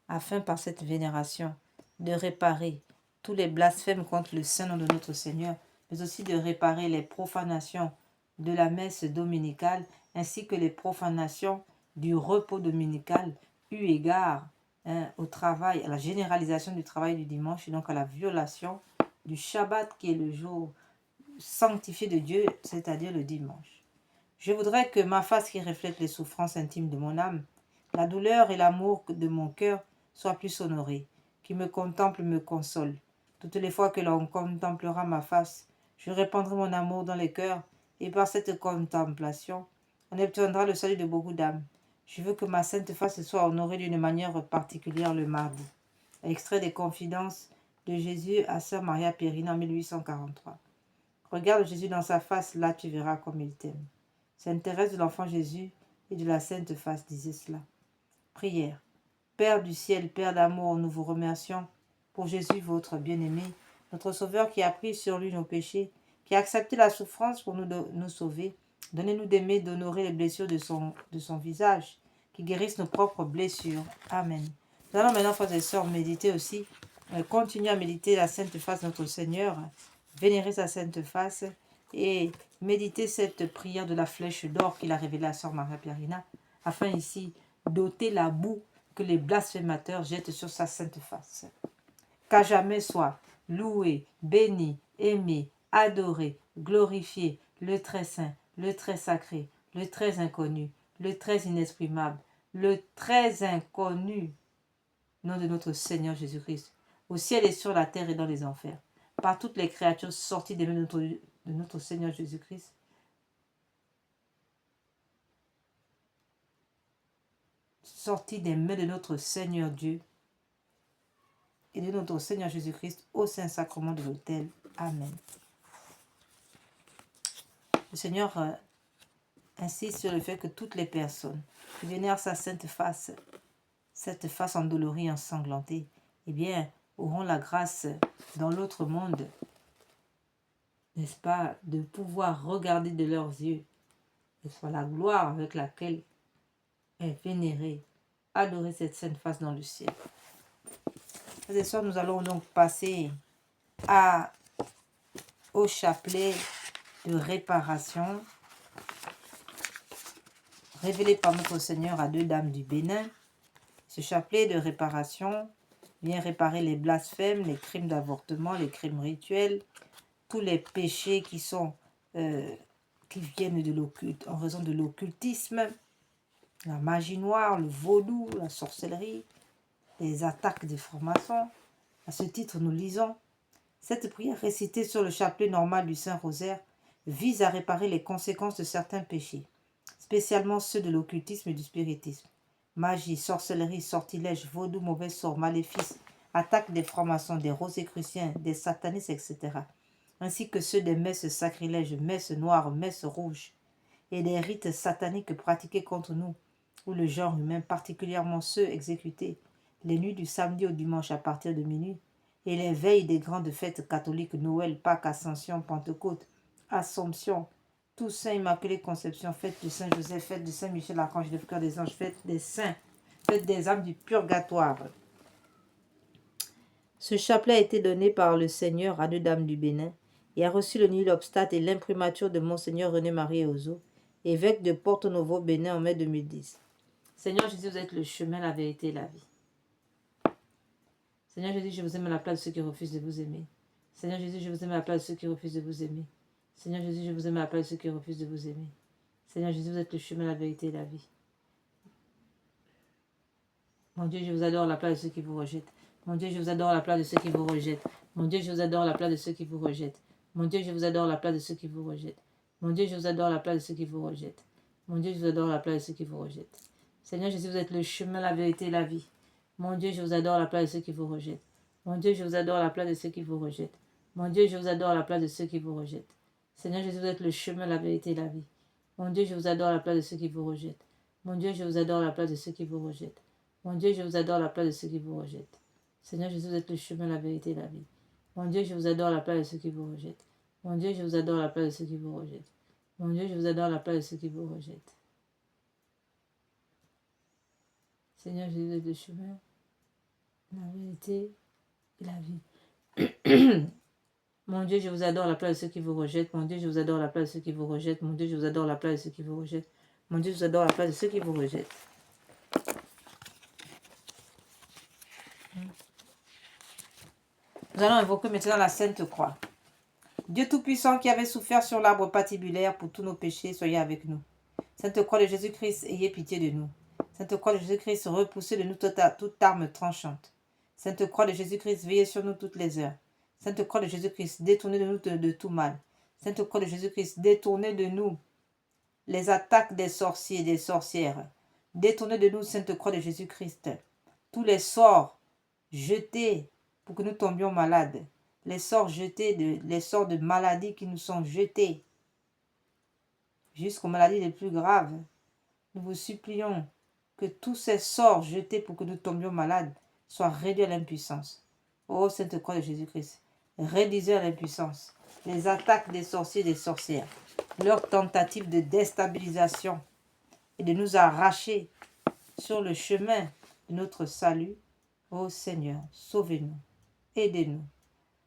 afin par cette vénération de réparer tous les blasphèmes contre le saint nom de notre Seigneur, mais aussi de réparer les profanations de la messe dominicale, ainsi que les profanations du repos dominical, eu égard au travail, à la généralisation du travail du dimanche, et donc à la violation du Shabbat qui est le jour sanctifié de Dieu, c'est-à-dire le dimanche. Je voudrais que ma face qui reflète les souffrances intimes de mon âme, la douleur et l'amour de mon cœur soient plus honorés, qui me contemple me console. Toutes les fois que l'on contemplera ma face, je répandrai mon amour dans les cœurs, et par cette contemplation, on obtiendra le salut de beaucoup d'âmes. Je veux que ma sainte face soit honorée d'une manière particulière le mardi. Extrait des Confidences de Jésus à Sœur Maria Périne en 1843. Regarde Jésus dans sa face, là tu verras comme il t'aime. Sainte Thérèse de l'Enfant Jésus et de la Sainte Face disait cela. Prière. Père du ciel, Père d'amour, nous vous remercions pour Jésus, votre bien-aimé, notre Sauveur qui a pris sur lui nos péchés, qui a accepté la souffrance pour nous sauver. Donnez-nous d'aimer, d'honorer les blessures de son visage, qui guérissent nos propres blessures. Amen. Nous allons maintenant, frères et sœurs, méditer aussi, continuer à méditer la Sainte Face de notre Seigneur, vénérer sa Sainte Face et méditer cette prière de la flèche d'or qu'il a révélée à Sœur Maria Pierina, afin ici d'ôter la boue que les blasphémateurs jettent sur sa sainte face. Qu'à jamais soit loué, béni, aimé, adoré, glorifié, le très saint, le très sacré, le très inconnu, le très inexprimable, le très inconnu, nom de notre Seigneur Jésus-Christ, au ciel et sur la terre et dans les enfers, par toutes les créatures sorties des mains de notre Seigneur Jésus-Christ, sorties des mains de notre Seigneur Dieu et de notre Seigneur Jésus-Christ au Saint-Sacrement de l'autel. Amen. Le Seigneur insiste sur le fait que toutes les personnes qui vénèrent sa sainte face, cette face endolorie, ensanglantée, eh bien, auront la grâce dans l'autre monde, n'est-ce pas, de pouvoir regarder de leurs yeux, n'est-ce pas, la gloire avec laquelle est vénérée, adorer cette sainte face dans le ciel. Ce soir, nous allons donc passer au chapelet de réparation révélé par notre Seigneur à deux dames du Bénin. Ce chapelet de réparation vient réparer les blasphèmes, les crimes d'avortement, les crimes rituels, tous les péchés qui viennent de l'occulte, en raison de l'occultisme, la magie noire, le vaudou, la sorcellerie, les attaques des francs-maçons. À ce titre, nous lisons: cette prière récitée sur le chapelet normal du Saint-Rosaire vise à réparer les conséquences de certains péchés, spécialement ceux de l'occultisme et du spiritisme. Magie, sorcellerie, sortilège, vaudou, mauvais sort, maléfice, attaque des francs-maçons, des rosicruciens, des satanistes, etc. Ainsi que ceux des messes sacrilèges, messes noires, messes rouges, et des rites sataniques pratiqués contre nous, ou le genre humain, particulièrement ceux exécutés les nuits du samedi au dimanche à partir de minuit, et les veilles des grandes fêtes catholiques, Noël, Pâques, Ascension, Pentecôte, Assomption, Toussaint, Immaculée Conception, fête de Saint-Joseph, fête de Saint-Michel, Archange de cœur des anges, fête des saints, fête des âmes du purgatoire. Ce chapelet a été donné par le Seigneur à deux dames du Bénin et a reçu le nil obstate et l'imprimature de Monseigneur René-Marie Ozo, évêque de Porto-Novo, Bénin en mai 2010. Seigneur Jésus, vous êtes le chemin, la vérité et la vie. Seigneur Jésus, je vous aime à la place de ceux qui refusent de vous aimer. Seigneur Jésus, je vous aime à la place de ceux qui refusent de vous aimer. Seigneur Jésus, je vous aime à la place de ceux qui refusent de vous aimer. Seigneur Jésus, vous êtes le chemin, la vérité et la vie. Mon Dieu, je vous adore à la place de ceux qui vous rejettent. Mon Dieu, je vous adore à la place de ceux qui vous rejettent. Mon Dieu, je vous adore à la place de ceux qui vous rejettent. Mon Dieu, je vous adore à la place de ceux qui vous rejettent. Mon Dieu, je vous adore à la place de ceux qui vous rejettent. Mon Dieu, je vous adore à la place de ceux qui vous rejettent. Seigneur Jésus, vous êtes le chemin, la vérité et la vie. Mon Dieu, je vous adore à la place de ceux qui vous rejettent. Mon Dieu, je vous adore à la place de ceux qui vous rejettent. Mon Dieu, je vous adore à la place de ceux qui vous rejettent. Seigneur Jésus, vous êtes le chemin, la vérité et la vie. Mon Dieu, je vous adore à la place de ceux qui vous rejettent. Mon Dieu, je vous adore à la place de ceux qui vous rejettent. Mon Dieu, je vous adore à la place de ceux qui vous rejettent. Seigneur Jésus, vous êtes le chemin, la vérité et la vie. Mon Dieu, je vous adore à la place de ceux qui vous rejettent. Mon Dieu, je vous adore à la place de ceux qui vous rejettent. Mon Dieu, je vous adore à la place de ceux qui vous rejettent. Seigneur Jésus, vous êtes le chemin, la vérité et la vie. Mon Dieu, je vous adore à la place de ceux qui vous rejettent. Mon Dieu, je vous adore à la place de ceux qui vous rejettent. Mon Dieu, je vous adore à la place de ceux qui vous rejettent. Mon Dieu, je vous adore à la place de ceux qui vous rejettent. Nous allons invoquer maintenant la Sainte Croix. Dieu Tout-Puissant qui avait souffert sur l'arbre patibulaire pour tous nos péchés, soyez avec nous. Sainte Croix de Jésus-Christ, ayez pitié de nous. Sainte Croix de Jésus-Christ, repoussez de nous toute arme tranchante. Sainte Croix de Jésus-Christ, veillez sur nous toutes les heures. Sainte Croix de Jésus-Christ, détournez de nous de tout mal. Sainte Croix de Jésus-Christ, détournez de nous les attaques des sorciers et des sorcières. Détournez de nous, Sainte Croix de Jésus-Christ, tous les sorts jetés pour que nous tombions malades. Les sorts jetés, les sorts de maladies qui nous sont jetés jusqu'aux maladies les plus graves. Nous vous supplions que tous ces sorts jetés pour que nous tombions malades soient réduits à l'impuissance. Ô Sainte Croix de Jésus-Christ, réduisez à l'impuissance les attaques des sorciers et des sorcières, leurs tentatives de déstabilisation et de nous arracher sur le chemin de notre salut. Ô Seigneur, sauvez-nous, aidez-nous,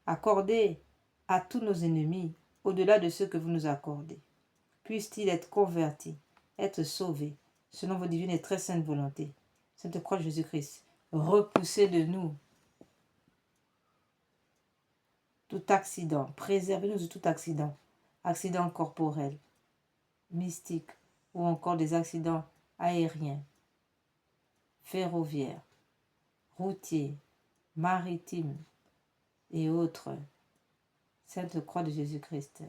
accordez à tous nos ennemis au-delà de ce que vous nous accordez. Puisse-t-il être converti, être sauvé, selon vos divines et très saintes volontés. Sainte Croix de Jésus-Christ, repoussez de nous tout accident, préservez-nous de tout accident, accident corporel, mystique, ou encore des accidents aériens, ferroviaires, routiers, maritimes et autres. Sainte Croix de Jésus-Christ.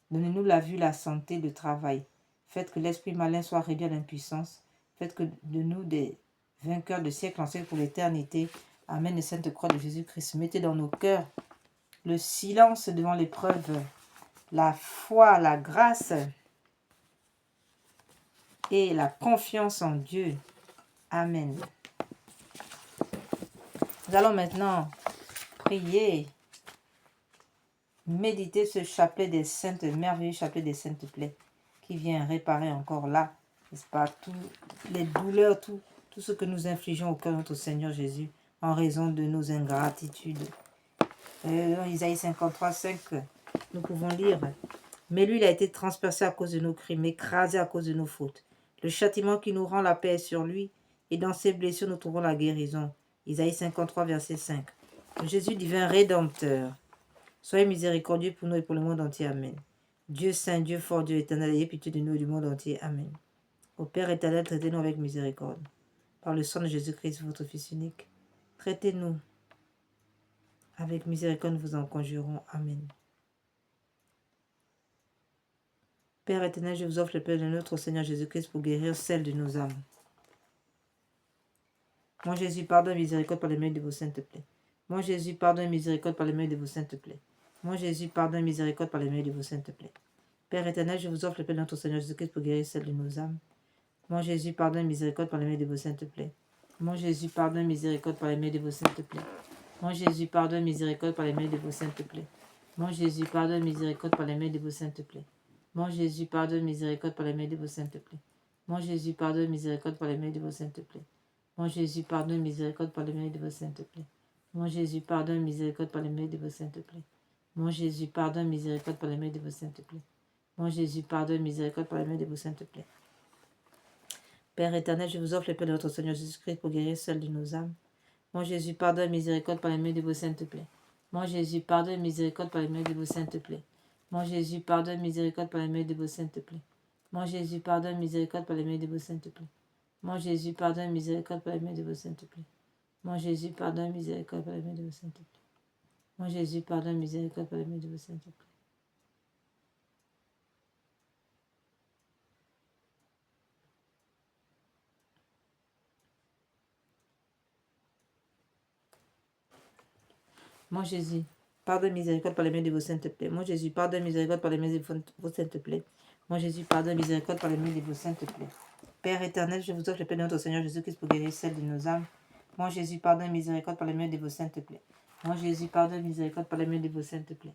Donnez-nous la vue, la santé, le travail. Faites que l'esprit malin soit réduit à l'impuissance. Faites que de nous des vainqueurs de siècle en siècle pour l'éternité. Amen. Et Sainte Croix de Jésus-Christ. Mettez dans nos cœurs le silence devant l'épreuve, la foi, la grâce et la confiance en Dieu. Amen. Nous allons maintenant prier, méditer ce chapelet des saintes, merveilleux chapelet des saintes plaies qui vient réparer encore là, n'est-ce pas, toutes les douleurs, tout ce que nous infligeons au cœur de notre Seigneur Jésus en raison de nos ingratitudes. Dans Isaïe 53, 5, nous pouvons lire: mais lui, il a été transpercé à cause de nos crimes, écrasé à cause de nos fautes. Le châtiment qui nous rend la paix est sur lui, et dans ses blessures nous trouvons la guérison. Isaïe 53, verset 5. Jésus divin rédempteur, soyez miséricordieux pour nous et pour le monde entier. Amen. Dieu saint, Dieu fort, Dieu éternel, ayez pitié de nous et du monde entier. Amen. Au Père éternel, traitez-nous avec miséricorde. Par le sang de Jésus-Christ, votre Fils unique, traitez-nous avec miséricorde, nous vous en conjurons. Amen. Père éternel, je vous offre le Père de notre Seigneur Jésus-Christ pour guérir celle de nos âmes. Mon Jésus, pardonne miséricorde par les mains de vos saintes plaies. Mon Jésus, pardonne miséricorde par les mains de vos saintes plaies. Mon Jésus, pardonne miséricorde par les mains de vos saintes plaies. Père éternel, je vous offre le Père de notre Seigneur Jésus-Christ pour guérir celle de nos âmes. Mon Jésus, pardonne miséricorde par les mains de vos saintes plaies. Mon Jésus, pardonne miséricorde par les mains de vos saintes plaies. Mon Jésus, pardonne miséricorde par les mains de vos saintes plaies. Mon Jésus, pardonne miséricorde par les mains de vos saintes plaies. Mon Jésus, pardonne miséricorde par les mains de vos saintes plaies. Mon Jésus, pardonne miséricorde par les mains de vos saintes plaies. Mon Jésus, pardonne miséricorde par les mains de vos saintes plaies. Mon Jésus, pardonne miséricorde par les mains de vos saintes plaies. Mon Jésus, pardonne miséricorde par les mains de vos saintes plaies. Mon Jésus, pardonne miséricorde par les mains de vos saintes plaies. Père éternel, je vous offre le Père de notre Seigneur Jésus-Christ pour guérir celle de nos âmes. Mon Jésus, pardonne miséricorde par les mains de vos saintes plaies. Mon Jésus, pardonne miséricorde par les mains de vos saintes plaies. Mon Jésus, pardonne miséricorde par les mains de vos saintes plaies. Mon Jésus, pardonne miséricorde par les mains de vos saintes plaies. Mon Jésus, pardonne miséricorde par les mains de vos saintes plaies. Mon Jésus, pardonne miséricorde par les mains de vos saintes plaies. Mon Jésus, pardonne miséricorde par les mains de vos saintes plaies. Mon Jésus, pardonne miséricorde par les mains de vos saintes plaies. Mon Jésus, pardonne miséricorde par les mains de vos saintes plaies. Mon Jésus, pardonne miséricorde par les mains de vos saintes plaies. Père éternel, je vous offre le Père de notre Seigneur Jésus-Christ pour guérir celle de nos âmes. Mon Jésus, pardonne miséricorde par les mains de vos saintes plaies. Mon Jésus, pardonne miséricorde par les mains de vos saintes plaies.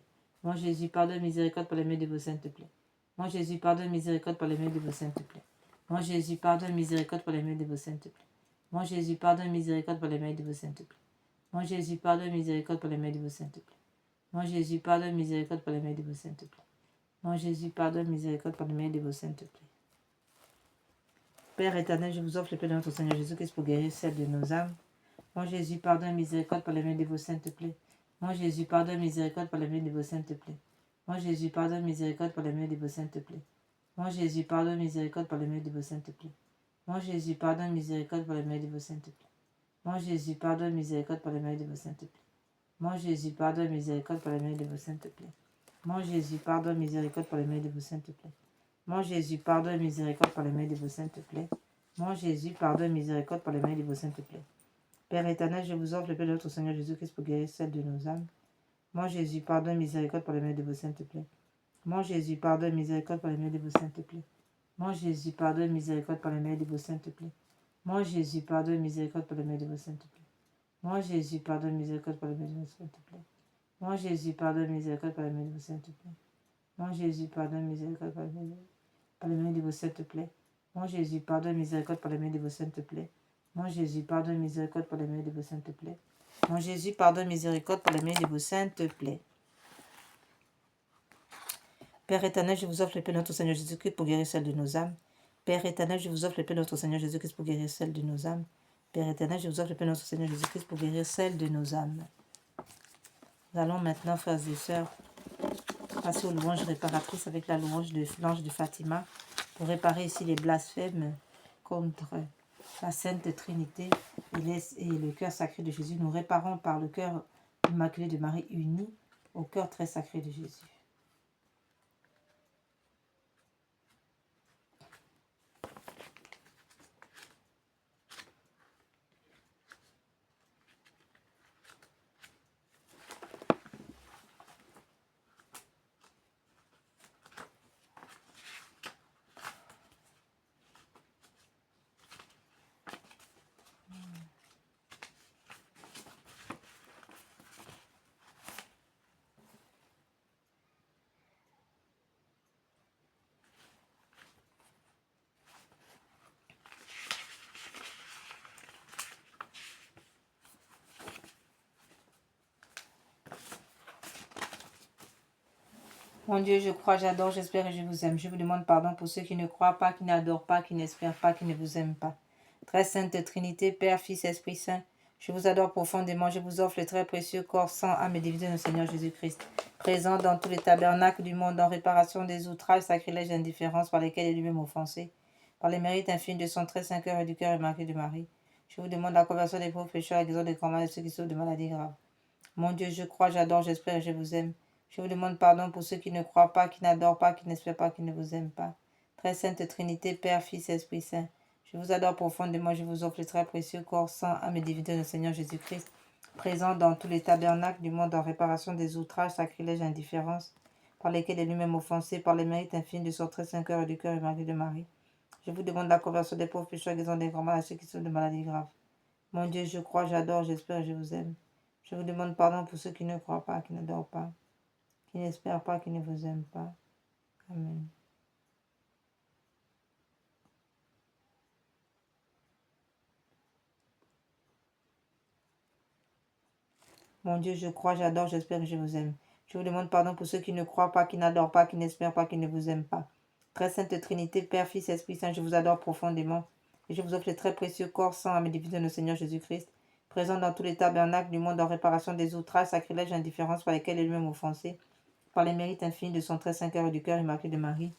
Mon Jésus, pardonne miséricorde par les mains de vos saintes plaies. Mon Jésus, pardonne miséricorde par les mains de vos saintes plaies. Mon Jésus, pardonne miséricorde par les mains de vos saintes plaies. Mon Jésus, pardonne miséricorde par les mains de vos saintes plaies. Mon Jésus, pardonne miséricorde par les mains de vos saintes plaies. Mon Jésus, pardonne miséricorde par les mains de vos saintes plaies. Mon Jésus, pardonne miséricorde par les mains de vos saintes plaies. Père éternel, je vous offre le Père de notre Seigneur Jésus-Christ pour guérir celle de nos âmes. Mon Jésus, pardonne miséricorde par les mains de vos saintes plaies. Mon Jésus, pardonne miséricorde par les mains de vos saintes plaies. Mon Jésus, pardonne miséricorde par les mains de vos saintes plaies. Mon Jésus, pardonne miséricorde par les mains de vos saintes plaies. Mon Jésus, pardonne miséricorde par les mains de vos saintes plaies. Mon Jésus, pardonne miséricorde par les mains de vos saintes plaies. Mon Jésus, pardonne miséricorde par les mains de vos saintes plaies. Mon Jésus, pardonne miséricorde par les mains de vos saintes plaies. Mon Jésus, pardonne miséricorde par les mains de vos saintes plaies. Mon Jésus, pardonne miséricorde par les mains de vos saintes plaies. Père éternel, je vous offre le Père de notre Seigneur Jésus-Christ pour guérir celle de nos âmes. Mon Jésus, pardonne miséricorde par les mains de vos saintes plaies. Mon Jésus, pardonne miséricorde par les mains de vos saintes plaies. Mon Jésus, pardonne miséricorde par les mains de vos saintes plaies. Mon Jésus, pardonne miséricorde par les mains de vos saintes plaies. Mon Jésus, pardonne miséricorde par les mains de vos saintes plaies. Mon Jésus, pardonne miséricorde par les mains de vos saintes plaies. Mon Jésus, pardonne miséricorde par les mains de vos saintes plaies. Mon Jésus, pardonne miséricorde par les mains de vos saintes plaies. Mon Jésus, pardonne miséricorde pour les mérites de vos saintes plaies. Mon Jésus, pardonne miséricorde pour les mérites de vos saintes plaies. Père éternel, je vous offre le paix de notre Seigneur Jésus-Christ pour guérir celle de nos âmes. Père éternel, je vous offre le paix de notre Seigneur Jésus-Christ pour guérir celle de nos âmes. Père éternel, je vous offre le paix de notre Seigneur Jésus-Christ pour guérir celle de nos âmes. Nous allons maintenant, frères et sœurs, passer aux louanges réparatrices avec la louange de l'ange de Fatima pour réparer ici les blasphèmes contre la Sainte Trinité et le cœur sacré de Jésus. Nous réparons par le cœur immaculé de Marie uni au cœur très sacré de Jésus. Mon Dieu, je crois, j'adore, j'espère et je vous aime. Je vous demande pardon pour ceux qui ne croient pas, qui n'adorent pas, qui n'espèrent pas, qui ne vous aiment pas. Très sainte Trinité, Père, Fils, Esprit Saint, je vous adore profondément. Je vous offre le très précieux corps, sang, âme et divinité de notre Seigneur Jésus-Christ, présent dans tous les tabernacles du monde, en réparation des outrages, sacrilèges et indifférences par lesquels il est lui-même offensé, par les mérites infinis de son très saint cœur et du cœur immaculé de Marie. Je vous demande la conversion des pauvres pécheurs, la guérison des grands malades et ceux qui souffrent de maladies graves. Mon Dieu, je crois, j'adore, j'espère et je vous aime. Je vous demande pardon pour ceux qui ne croient pas, qui n'adorent pas, qui n'espèrent pas, qui ne vous aiment pas. Très sainte Trinité, Père, Fils, Esprit Saint, je vous adore profondément, je vous offre le très précieux corps, sang, âme et divinité de notre Seigneur Jésus-Christ, présent dans tous les tabernacles du monde en réparation des outrages, sacrilèges et indifférences, par lesquels il est lui-même offensé, par les mérites infinis de son très saint cœur et du cœur immaculé de Marie. Je vous demande la conversion des pauvres pécheurs, guérison des grands malades, ceux qui souffrent de maladies graves. Mon Dieu, je crois, j'adore, j'espère et je vous aime. Je vous demande pardon pour ceux qui ne croient pas, qui n'adorent pas, qui n'espèrent pas, qui ne vous aiment pas. Amen. Mon Dieu, je crois, j'adore, j'espère et je vous aime. Je vous demande pardon pour ceux qui ne croient pas, qui n'adorent pas, qui n'espèrent pas, qui ne vous aiment pas. Très sainte Trinité, Père, Fils, Esprit Saint, je vous adore profondément. Et je vous offre le très précieux corps, sang, âme et divinité de notre Seigneur Jésus-Christ, présent dans tous les tabernacles du monde en réparation des outrages, sacrilèges et indifférences par lesquels il est lui-même offensé, par les mérites infinis de son très saint cœur et du cœur immaculé de Marie.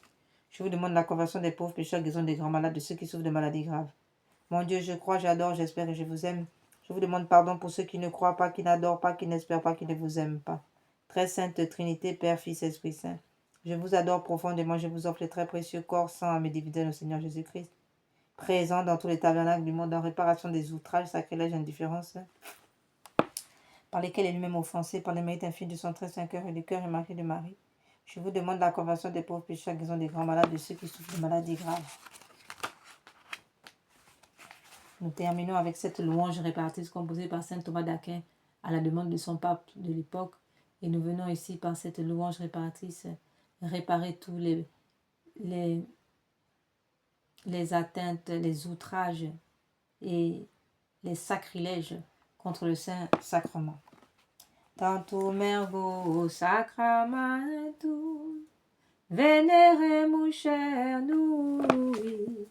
Je vous demande la conversion des pauvres pécheurs, guérison des grands malades, de ceux qui souffrent de maladies graves. Mon Dieu, je crois, j'adore, j'espère et je vous aime. Je vous demande pardon pour ceux qui ne croient pas, qui n'adorent pas, qui n'espèrent pas, qui ne vous aiment pas. Très sainte Trinité, Père, Fils, Esprit Saint, je vous adore profondément, je vous offre le très précieux corps, sang, âme et divinité de notre Seigneur Jésus-Christ, présent dans tous les tabernacles du monde en réparation des outrages, sacrilèges et indifférences, par lesquels il est lui-même offensé, par les mérites infinis de son très saint cœur et du cœur immaculé de Marie. Je vous demande la conversion des pauvres pécheurs, guérison des grands malades, de ceux qui souffrent de maladies graves. Nous terminons avec cette louange répartie composée par saint Thomas d'Aquin à la demande de son pape de l'époque. Et nous venons ici par cette louange répartice réparer tous les atteintes, les outrages et les sacrilèges contre le Saint-Sacrement. Tantum ergo sacramentum veneremus cernui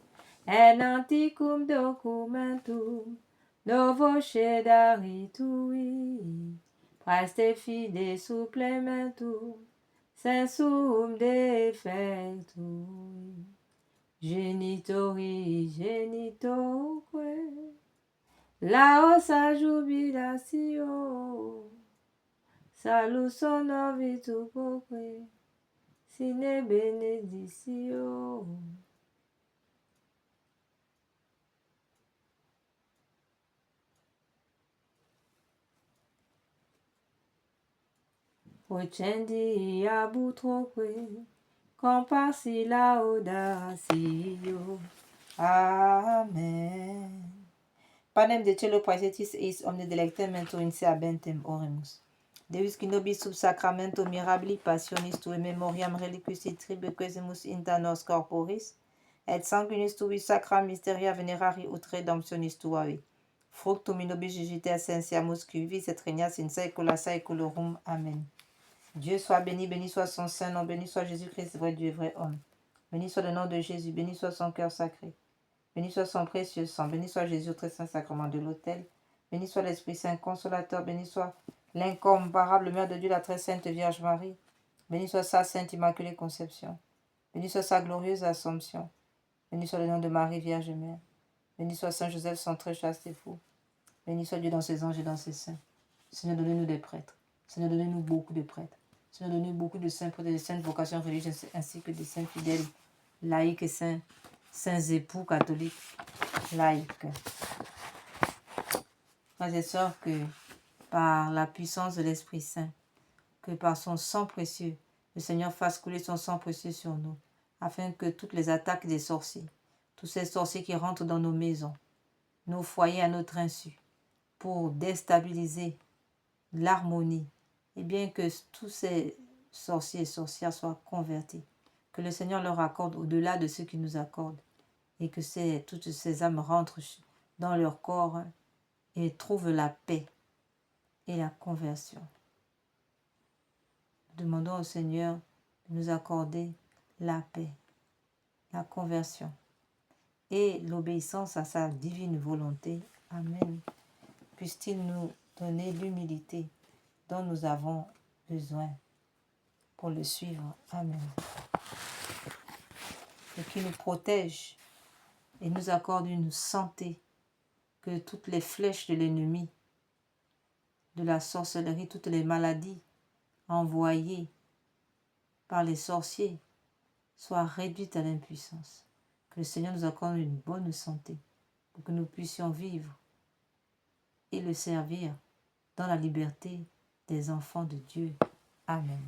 en anticum documentum novo cedaritui praeste fide supplementum sensum defectui genitori genitoque laosa jubilatio salus honor vituque sine benedictio. Procendi abutroque, compassi laudatio. Amen. Panem de cielo praesetis eis omne delectem mentor in se abentem oremus. Deus qui nobis sub sacramento mirabili passionis tue memoriam reliquis et tribequesimus inter nos corporis, et sanguinis tuvi sacra mysteria venerari ut redemptionis tuae. Fructum in nobis gigiter sensiamus qui vivis et regnas in saecula saeculorum. Amen. Dieu soit béni, béni soit son Saint-Nom, béni soit Jésus-Christ, vrai Dieu et vrai homme. Béni soit le nom de Jésus, béni soit son cœur sacré. Béni soit son précieux sang, béni soit Jésus au très saint sacrement de l'autel. Béni soit l'Esprit Saint consolateur, béni soit l'incomparable Mère de Dieu, la très sainte Vierge Marie. Béni soit sa sainte immaculée conception. Béni soit sa glorieuse assomption. Béni soit le nom de Marie, Vierge Mère. Béni soit Saint Joseph, son très chaste époux. Béni soit Dieu dans ses anges et dans ses saints. Seigneur, donnez-nous des prêtres. Seigneur, donnez-nous beaucoup de prêtres. Seigneur, donnez-nous beaucoup de saints prêtres et de saintes vocations religieuses, ainsi que de saints fidèles, laïcs et saints époux catholiques, laïcs. Frères et sœurs, que par la puissance de l'Esprit Saint, que par son sang précieux, le Seigneur fasse couler son sang précieux sur nous, afin que toutes les attaques des sorciers, tous ces sorciers qui rentrent dans nos maisons, nos foyers à notre insu, pour déstabiliser l'harmonie, et bien que tous ces sorciers et sorcières soient convertis, que le Seigneur leur accorde au-delà de ce qu'il nous accorde, et que toutes ces âmes rentrent dans leur corps et trouvent la paix et la conversion. Demandons au Seigneur de nous accorder la paix, la conversion et l'obéissance à sa divine volonté. Amen. Puisse-t-il nous donner l'humilité dont nous avons besoin pour le suivre. Amen. Et qu'il nous protège et nous accorde une santé, que toutes les flèches de l'ennemi, de la sorcellerie, toutes les maladies envoyées par les sorciers soient réduites à l'impuissance. Que le Seigneur nous accorde une bonne santé pour que nous puissions vivre et le servir dans la liberté des enfants de Dieu. Amen.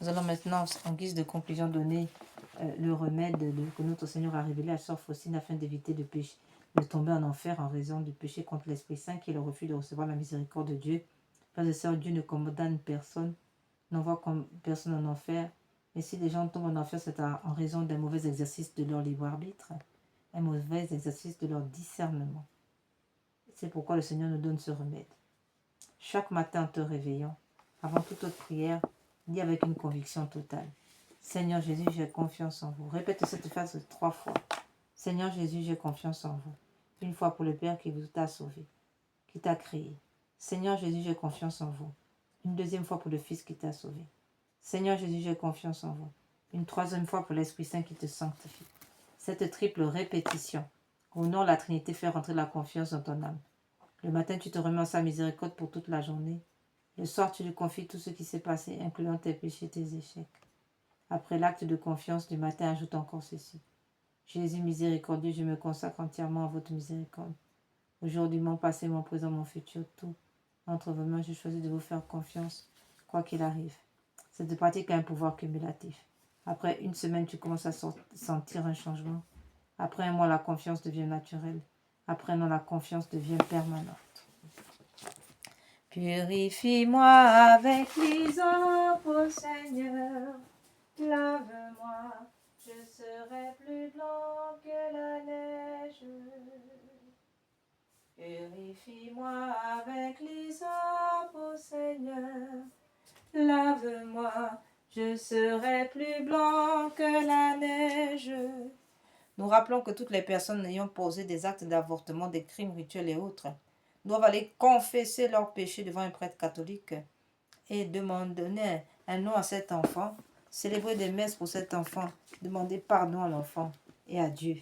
Nous allons maintenant, en guise de conclusion, donner le remède que notre Seigneur a révélé à Sœur Faustine afin d'éviter de tomber en enfer en raison du péché contre l'Esprit Saint qui est le refus de recevoir la miséricorde de Dieu. Frères et sœurs, Dieu ne condamne personne, n'envoie personne en enfer. Mais si les gens tombent en enfer, c'est en raison d'un mauvais exercice de leur libre arbitre, un mauvais exercice de leur discernement. C'est pourquoi le Seigneur nous donne ce remède. Chaque matin en te réveillant, avant toute autre prière, dis avec une conviction totale: Seigneur Jésus, j'ai confiance en vous. Répète cette phrase 3 fois. Seigneur Jésus, j'ai confiance en vous. Une fois pour le Père qui vous a sauvé, qui t'a créé. Seigneur Jésus, j'ai confiance en vous. Une deuxième fois pour le Fils qui t'a sauvé. Seigneur Jésus, j'ai confiance en vous. Une troisième fois pour l'Esprit Saint qui te sanctifie. Cette triple répétition honore la Trinité, fait rentrer la confiance dans ton âme. Le matin, tu te remets en sa miséricorde pour toute la journée. Le soir, tu lui confies tout ce qui s'est passé, incluant tes péchés, tes échecs. Après l'acte de confiance du matin, ajoute encore ceci. Jésus miséricordieux, je me consacre entièrement à votre miséricorde. Aujourd'hui, mon passé, mon présent, mon futur, tout. Entre vos mains, je choisis de vous faire confiance, quoi qu'il arrive. Cette pratique a un pouvoir cumulatif. Après une semaine, tu commences à sentir un changement. Après un mois, la confiance devient naturelle. Après un an, la confiance devient permanente. Purifie-moi avec l'hysope, ô Seigneur. Lave-moi, je serai plus blanc que la neige. Purifie-moi avec l'hysope, ô Seigneur. Lave-moi, je serai plus blanc que la neige. Nous rappelons que toutes les personnes ayant posé des actes d'avortement, des crimes rituels et autres, doivent aller confesser leurs péchés devant un prêtre catholique et demander un nom à cet enfant, célébrer des messes pour cet enfant, demander pardon à l'enfant et à Dieu.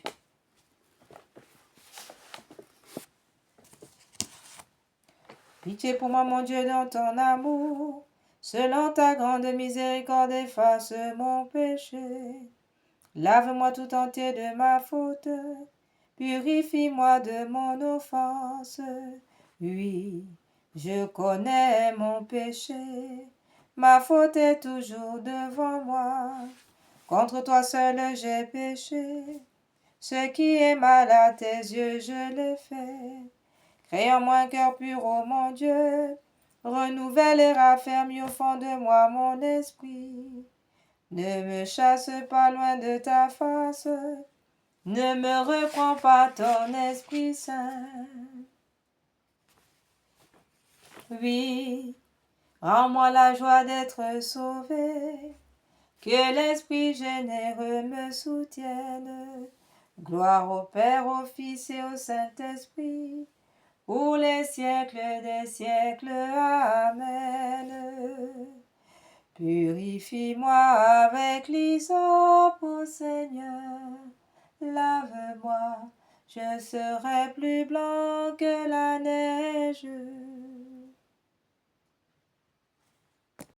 Pitié pour moi, mon Dieu, dans ton amour, selon ta grande miséricorde, efface mon péché. Lave-moi tout entier de ma faute, purifie-moi de mon offense. Oui, je connais mon péché, ma faute est toujours devant moi. Contre toi seul j'ai péché, ce qui est mal à tes yeux je l'ai fait. Crée en moi un cœur pur, ô mon Dieu, Renouvelle et raffermis au fond de moi mon esprit. Ne me chasse pas loin de ta face, ne me reprends pas ton Esprit Saint. Oui, rends-moi la joie d'être sauvé, que l'Esprit généreux me soutienne. Gloire au Père, au Fils et au Saint-Esprit, pour les siècles des siècles. Amen. Purifie-moi avec l'hysope, ô Seigneur, lave-moi, je serai plus blanc que la neige.